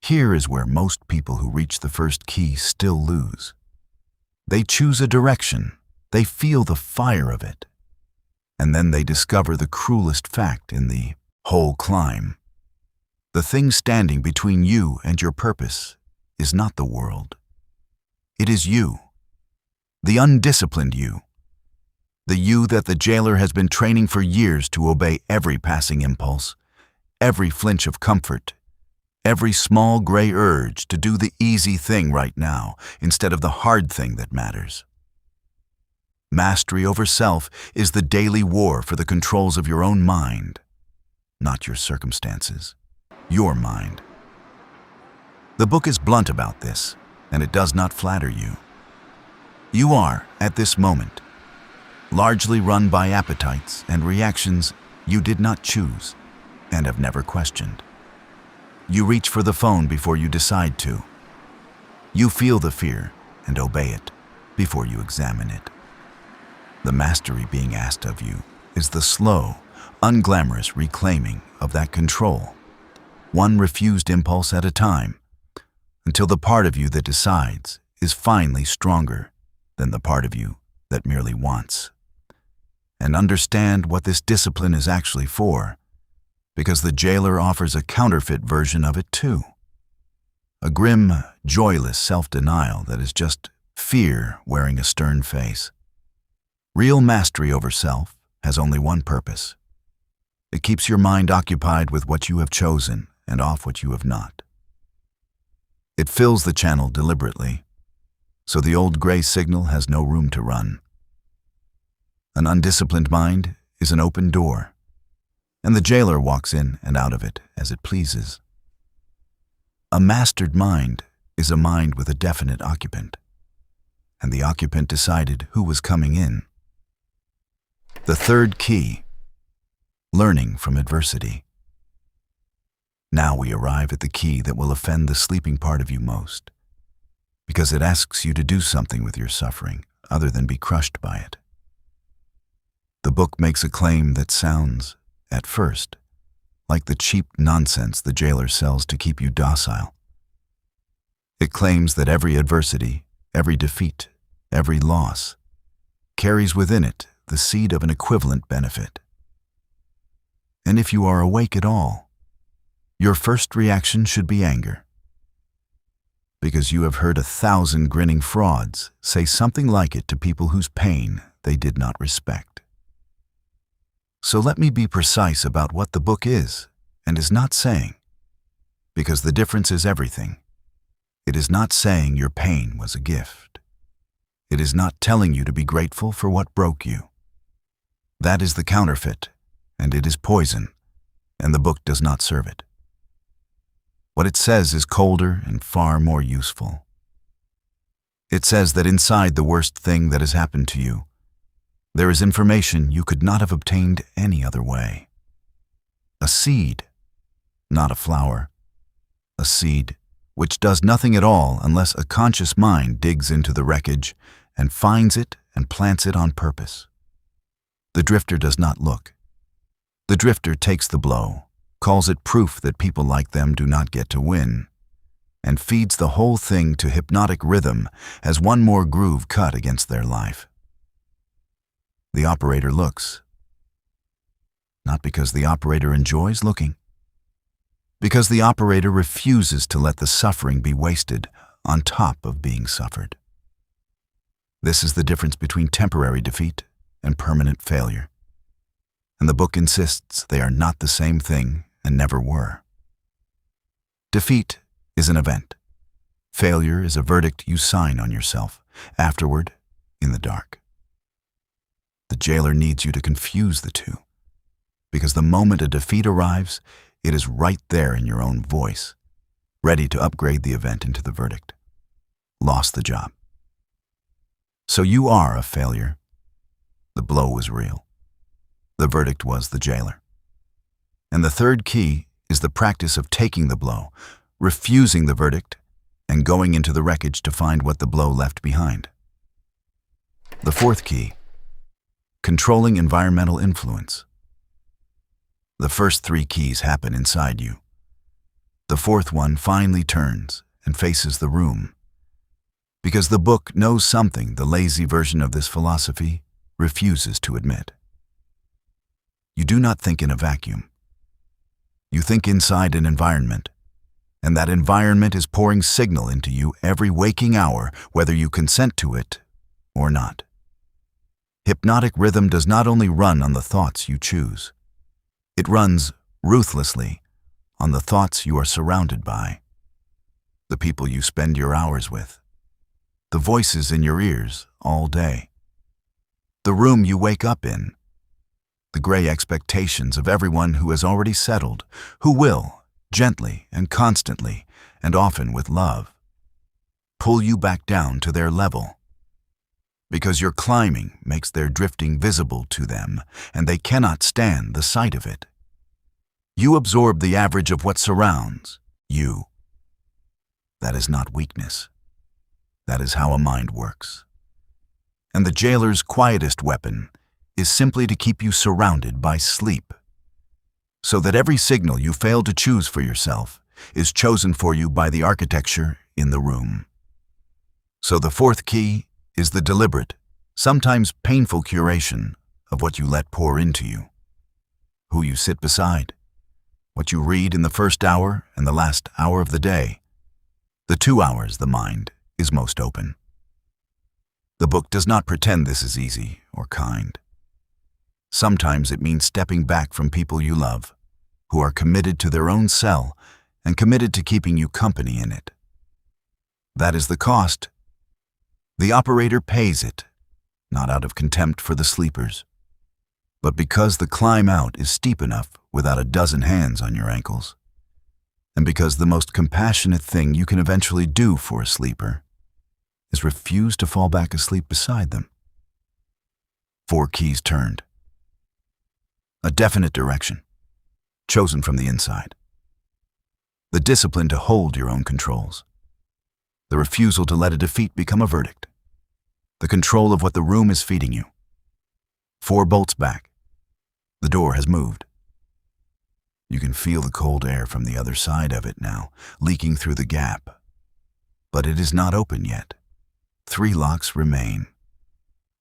Here is where most people who reach the first key still lose. They choose a direction, they feel the fire of it, and then they discover the cruelest fact in the whole climb. The thing standing between you and your purpose is not the world. It is you, the undisciplined you, the you that the jailer has been training for years to obey every passing impulse, every flinch of comfort, every small gray urge to do the easy thing right now instead of the hard thing that matters. Mastery over self is the daily war for the controls of your own mind, not your circumstances, your mind. The book is blunt about this, and it does not flatter you. You are, at this moment, largely run by appetites and reactions you did not choose and have never questioned. You reach for the phone before you decide to. You feel the fear and obey it before you examine it. The mastery being asked of you is the slow, unglamorous reclaiming of that control, one refused impulse at a time, until the part of you that decides is finally stronger than the part of you that merely wants. And understand what this discipline is actually for, because the jailer offers a counterfeit version of it too. A grim, joyless self-denial that is just fear wearing a stern face. Real mastery over self has only one purpose. It keeps your mind occupied with what you have chosen and off what you have not. It fills the channel deliberately, so the old gray signal has no room to run. An undisciplined mind is an open door, and the jailer walks in and out of it as it pleases. A mastered mind is a mind with a definite occupant, and the occupant decided who was coming in. The third key. Learning from adversity. Now we arrive at the key that will offend the sleeping part of you most, because it asks you to do something with your suffering other than be crushed by it. The book makes a claim that sounds, at first, like the cheap nonsense the jailer sells to keep you docile. It claims that every adversity, every defeat, every loss, carries within it the seed of an equivalent benefit. And if you are awake at all, your first reaction should be anger, because you have heard 1,000 grinning frauds say something like it to people whose pain they did not respect. So let me be precise about what the book is and is not saying, because the difference is everything. It is not saying your pain was a gift. It is not telling you to be grateful for what broke you. That is the counterfeit, and it is poison, and the book does not serve it. What it says is colder and far more useful. It says that inside the worst thing that has happened to you, there is information you could not have obtained any other way. A seed, not a flower. A seed which does nothing at all unless a conscious mind digs into the wreckage and finds it and plants it on purpose. The drifter does not look. The drifter takes the blow, calls it proof that people like them do not get to win, and feeds the whole thing to hypnotic rhythm as one more groove cut against their life. The operator looks, not because the operator enjoys looking, because the operator refuses to let the suffering be wasted on top of being suffered. This is the difference between temporary defeat and permanent failure, and the book insists they are not the same thing and never were. Defeat is an event. Failure is a verdict you sign on yourself, afterward, in the dark. The jailer needs you to confuse the two, because the moment a defeat arrives, it is right there in your own voice, ready to upgrade the event into the verdict. Lost the job. So you are a failure. The blow was real. The verdict was the jailer. And the third key is the practice of taking the blow, refusing the verdict, and going into the wreckage to find what the blow left behind. The fourth key, controlling environmental influence. The first three keys happen inside you. The fourth one finally turns and faces the room, because the book knows something the lazy version of this philosophy refuses to admit. You do not think in a vacuum. You think inside an environment, and that environment is pouring signal into you every waking hour, whether you consent to it or not. Hypnotic rhythm does not only run on the thoughts you choose. It runs ruthlessly on the thoughts you are surrounded by, the people you spend your hours with, the voices in your ears all day, the room you wake up in, the gray expectations of everyone who has already settled, who will, gently and constantly, and often with love, pull you back down to their level. Because your climbing makes their drifting visible to them, and they cannot stand the sight of it. You absorb the average of what surrounds you. That is not weakness. That is how a mind works. And the jailer's quietest weapon is simply to keep you surrounded by sleep, so that every signal you fail to choose for yourself is chosen for you by the architecture in the room. So the fourth key is the deliberate, sometimes painful curation of what you let pour into you, who you sit beside, what you read in the first hour and the last hour of the day, the 2 hours the mind is most open. The book does not pretend this is easy or kind. Sometimes it means stepping back from people you love, who are committed to their own cell and committed to keeping you company in it. That is the cost. The operator pays it, not out of contempt for the sleepers, but because the climb out is steep enough without a dozen hands on your ankles, and because the most compassionate thing you can eventually do for a sleeper is refuse to fall back asleep beside them. 4 keys turned. A definite direction, chosen from the inside. The discipline to hold your own controls. The refusal to let a defeat become a verdict. The control of what the room is feeding you. 4 bolts back. The door has moved. You can feel the cold air from the other side of it now, leaking through the gap. But it is not open yet. 3 locks remain.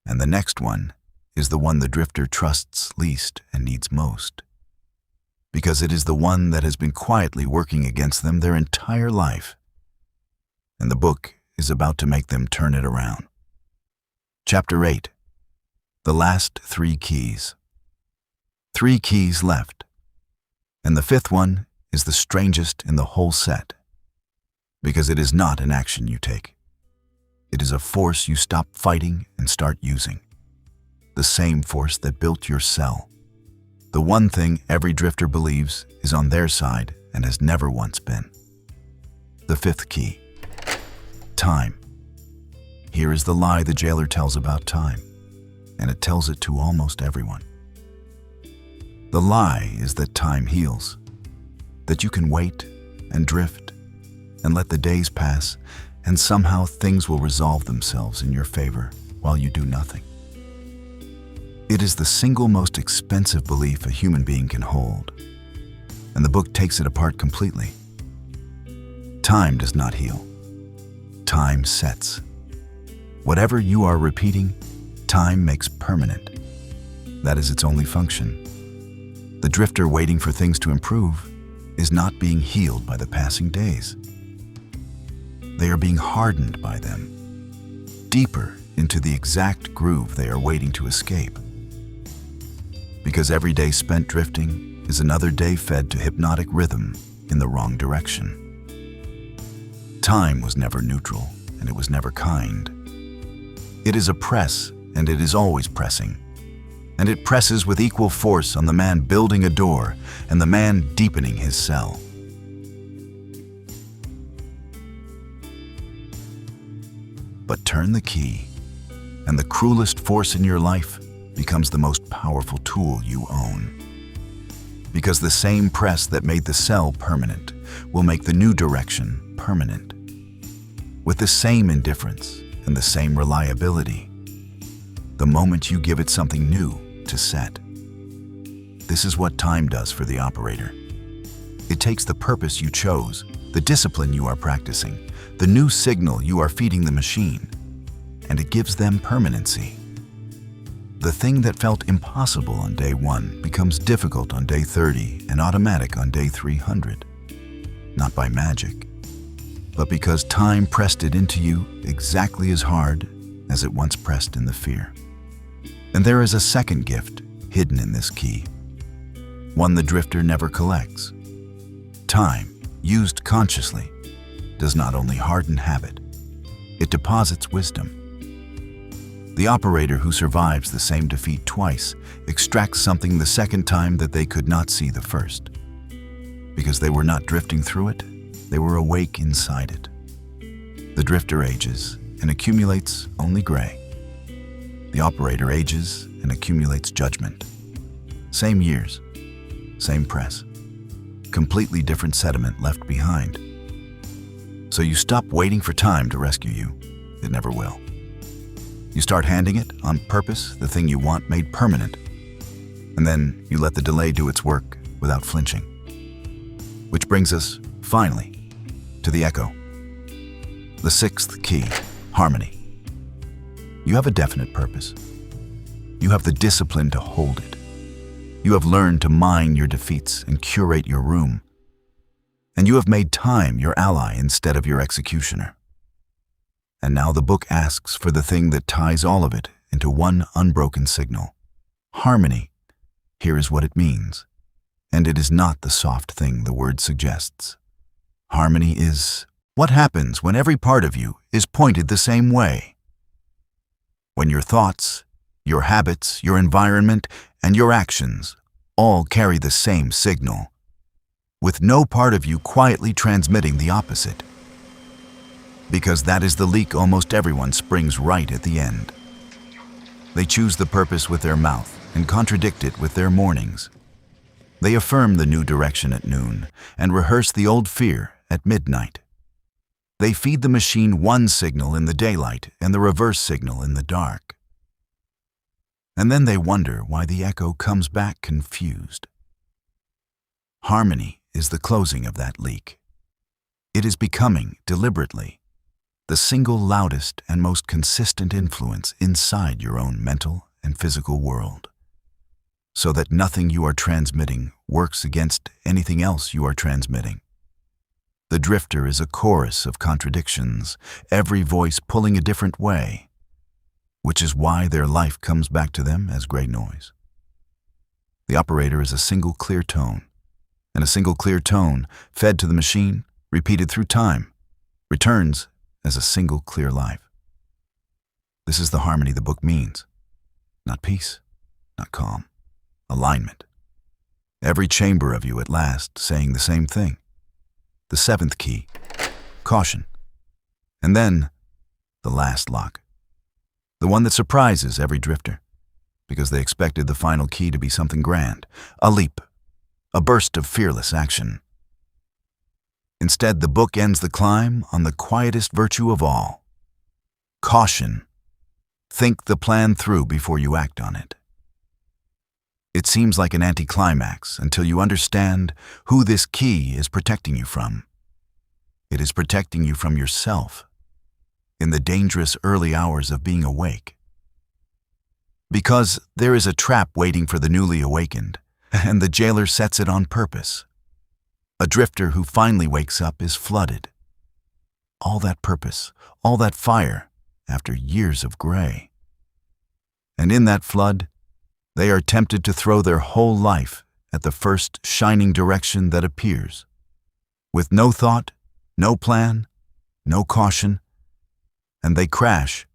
And the next one is the one the drifter trusts least and needs most, because it is the one that has been quietly working against them their entire life. And the book is about to make them turn it around. Chapter 8. The last 3 keys. 3 keys left. And the fifth one is the strangest in the whole set, because it is not an action you take. It is a force you stop fighting and start using. The same force that built your cell. The one thing every drifter believes is on their side and has never once been. The fifth key. Time. Here is the lie the jailer tells about time, and it tells it to almost everyone. The lie is that time heals, that you can wait and drift and let the days pass, and somehow things will resolve themselves in your favor while you do nothing. It is the single most expensive belief a human being can hold, and the book takes it apart completely. Time does not heal. Time sets. Whatever you are repeating, time makes permanent. That is its only function. The drifter waiting for things to improve is not being healed by the passing days. They are being hardened by them, deeper into the exact groove they are waiting to escape. Because every day spent drifting is another day fed to hypnotic rhythm in the wrong direction. Time was never neutral, and it was never kind. It is a press, and it is always pressing. And it presses with equal force on the man building a door and the man deepening his cell. But turn the key, and the cruelest force in your life becomes the most powerful tool you own. Because the same press that made the cell permanent will make the new direction permanent. With the same indifference and the same reliability, the moment you give it something new to set. This is what time does for the operator. It takes the purpose you chose, the discipline you are practicing, the new signal you are feeding the machine, and it gives them permanency. The thing that felt impossible on day 1 becomes difficult on day 30 and automatic on day 300. Not by magic, but because time pressed it into you exactly as hard as it once pressed in the fear. And there is a second gift hidden in this key, one the drifter never collects. Time, used consciously, does not only harden habit, it deposits wisdom. The operator who survives the same defeat twice extracts something the second time that they could not see the first. Because they were not drifting through it, they were awake inside it. The drifter ages and accumulates only gray. The operator ages and accumulates judgment. Same years, same press, completely different sediment left behind. So you stop waiting for time to rescue you. It never will. You start handing it, on purpose, the thing you want made permanent. And then you let the delay do its work without flinching. Which brings us, finally, to the echo. The sixth key, harmony. You have a definite purpose. You have the discipline to hold it. You have learned to mine your defeats and curate your room. And you have made time your ally instead of your executioner. And now the book asks for the thing that ties all of it into one unbroken signal. Harmony. Here is what it means. And it is not the soft thing the word suggests. Harmony is what happens when every part of you is pointed the same way. When your thoughts, your habits, your environment, and your actions all carry the same signal, with no part of you quietly transmitting the opposite. Because that is the leak almost everyone springs right at the end. They choose the purpose with their mouth and contradict it with their mornings. They affirm the new direction at noon and rehearse the old fear at midnight. They feed the machine one signal in the daylight and the reverse signal in the dark. And then they wonder why the echo comes back confused. Harmony is the closing of that leak. It is becoming, deliberately, the single loudest and most consistent influence inside your own mental and physical world, so that nothing you are transmitting works against anything else you are transmitting. The drifter is a chorus of contradictions, every voice pulling a different way, which is why their life comes back to them as gray noise. The operator is a single clear tone, and a single clear tone, fed to the machine, repeated through time, returns as a single clear life. This is the harmony the book means. Not peace, not calm, alignment. Every chamber of you at last saying the same thing. The seventh key, caution. And then, the last lock. The one that surprises every drifter, because they expected the final key to be something grand, a leap, a burst of fearless action. Instead, the book ends the climb on the quietest virtue of all. Caution. Think the plan through before you act on it. It seems like an anticlimax until you understand who this key is protecting you from. It is protecting you from yourself in the dangerous early hours of being awake. Because there is a trap waiting for the newly awakened, and the jailer sets it on purpose. A drifter who finally wakes up is flooded. All that purpose, all that fire, after years of gray. And in that flood, they are tempted to throw their whole life at the first shining direction that appears, with no thought, no plan, no caution, and they crash.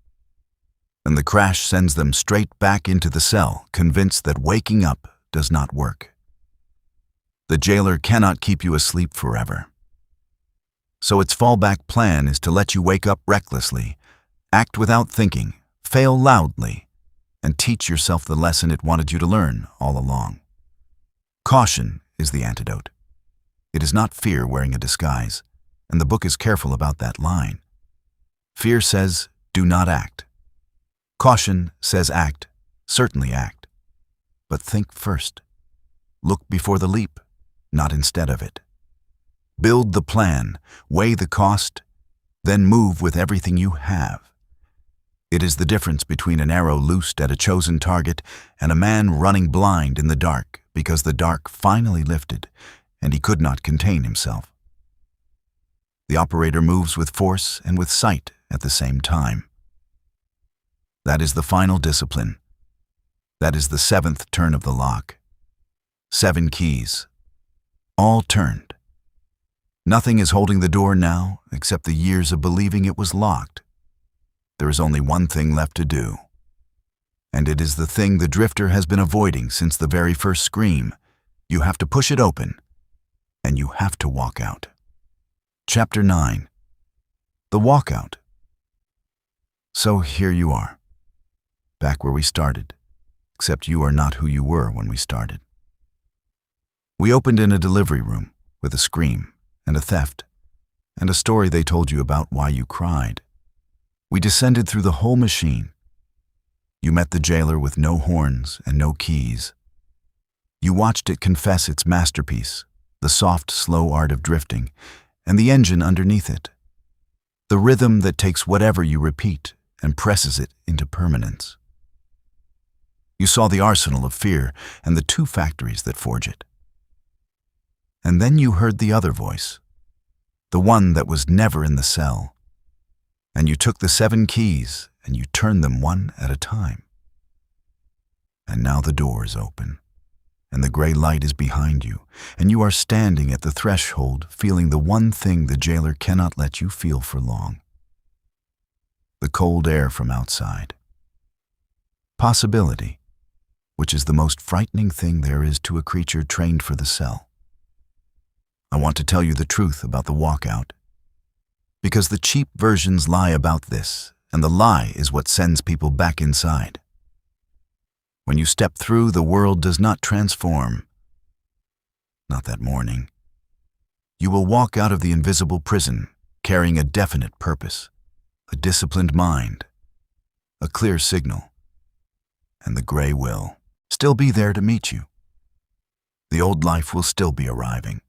And the crash sends them straight back into the cell, convinced that waking up does not work. The jailer cannot keep you asleep forever. So its fallback plan is to let you wake up recklessly, act without thinking, fail loudly, and teach yourself the lesson it wanted you to learn all along. Caution is the antidote. It is not fear wearing a disguise, and the book is careful about that line. Fear says, do not act. Caution says act, certainly act. But think first. Look before the leap, not instead of it. Build the plan, weigh the cost, then move with everything you have. It is the difference between an arrow loosed at a chosen target and a man running blind in the dark because the dark finally lifted and he could not contain himself. The operator moves with force and with sight at the same time. That is the final discipline. That is the seventh turn of the lock. 7 keys, all turned. Nothing is holding the door now except the years of believing it was locked. There is only one thing left to do, and it is the thing the drifter has been avoiding since the very first scream. You have to push it open, and you have to walk out. Chapter 9. The Walkout. So here you are, back where we started, except you are not who you were when we started. We opened in a delivery room with a scream and a theft and a story they told you about why you cried. We descended through the whole machine. You met the jailer with no horns and no keys. You watched it confess its masterpiece, the soft, slow art of drifting, and the engine underneath it. The rhythm that takes whatever you repeat and presses it into permanence. You saw the arsenal of fear and the 2 factories that forge it. And then you heard the other voice, the one that was never in the cell. And you took the 7 keys and you turned them one at a time. And now the door is open, and the gray light is behind you, and you are standing at the threshold feeling the one thing the jailer cannot let you feel for long. The cold air from outside. Possibility, which is the most frightening thing there is to a creature trained for the cell. I want to tell you the truth about the walkout, because the cheap versions lie about this, and the lie is what sends people back inside. When you step through, the world does not transform. Not that morning. You will walk out of the invisible prison carrying a definite purpose, a disciplined mind, a clear signal, and the gray will still be there to meet you. The old life will still be arriving.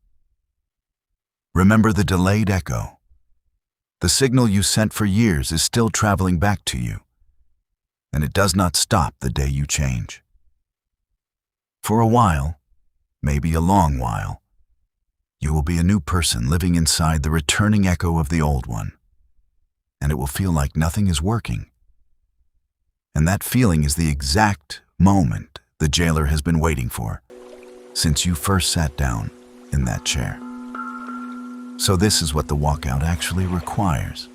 Remember the delayed echo. The signal you sent for years is still traveling back to you, and it does not stop the day you change. For a while, maybe a long while, you will be a new person living inside the returning echo of the old one, and it will feel like nothing is working. And that feeling is the exact moment the jailer has been waiting for, since you first sat down in that chair. So this is what the walkout actually requires.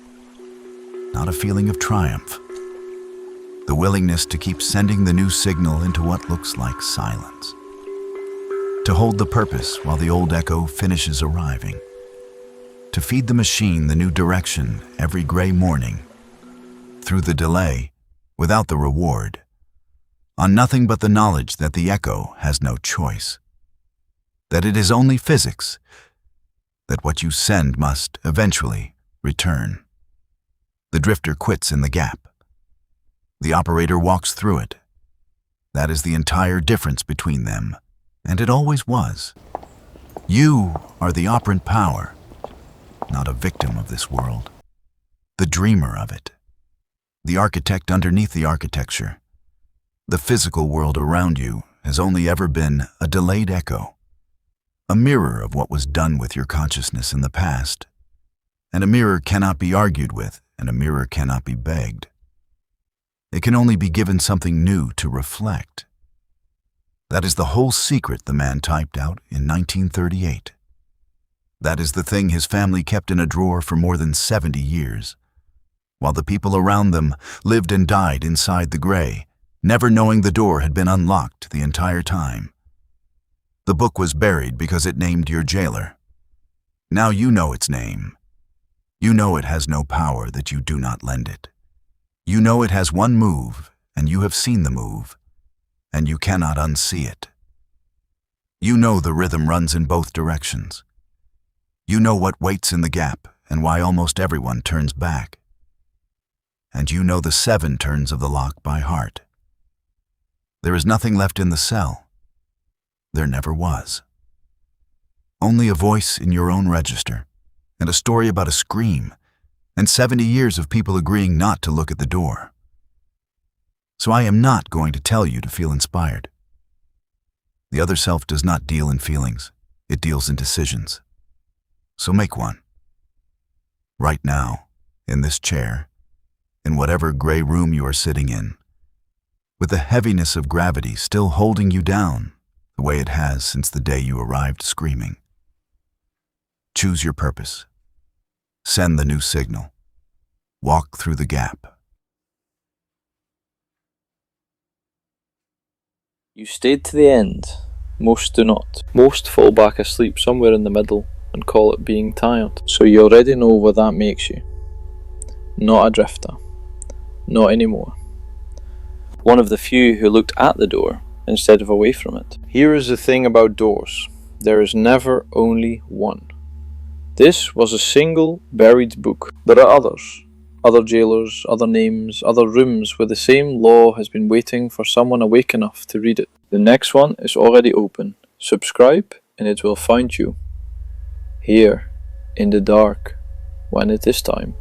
Not a feeling of triumph. The willingness to keep sending the new signal into what looks like silence. To hold the purpose while the old echo finishes arriving. To feed the machine the new direction every gray morning. Through the delay, without the reward. On nothing but the knowledge that the echo has no choice. That it is only physics. That what you send must eventually return. The drifter quits in the gap. The operator walks through it. That is the entire difference between them, and it always was. You are the operant power, not a victim of this world. The dreamer of it. The architect underneath the architecture. The physical world around you has only ever been a delayed echo. A mirror of what was done with your consciousness in the past. And a mirror cannot be argued with, and a mirror cannot be begged. It can only be given something new to reflect. That is the whole secret the man typed out in 1938. That is the thing his family kept in a drawer for more than 70 years, while the people around them lived and died inside the gray, never knowing the door had been unlocked the entire time. The book was buried because it named your jailer. Now you know its name. You know it has no power that you do not lend it. You know it has one move, and you have seen the move, and you cannot unsee it. You know the rhythm runs in both directions. You know what waits in the gap and why almost everyone turns back. And you know the 7 turns of the lock by heart. There is nothing left in the cell. There never was. Only a voice in your own register, and a story about a scream, and 70 years of people agreeing not to look at the door. So I am not going to tell you to feel inspired. The other self does not deal in feelings, it deals in decisions. So make one. Right now, in this chair, in whatever gray room you are sitting in, with the heaviness of gravity still holding you down the way it has since the day you arrived screaming. Choose your purpose. Send the new signal. Walk through the gap. You stayed to the end. Most do not. Most fall back asleep somewhere in the middle and call it being tired. So you already know what that makes you. Not a drifter. Not anymore. One of the few who looked at the door instead of away from it. Here is the thing about doors. There is never only one. This was a single buried book. There are others. Other jailers, other names, other rooms where the same law has been waiting for someone awake enough to read it. The next one is already open. Subscribe and it will find you. Here, in the dark, when it is time.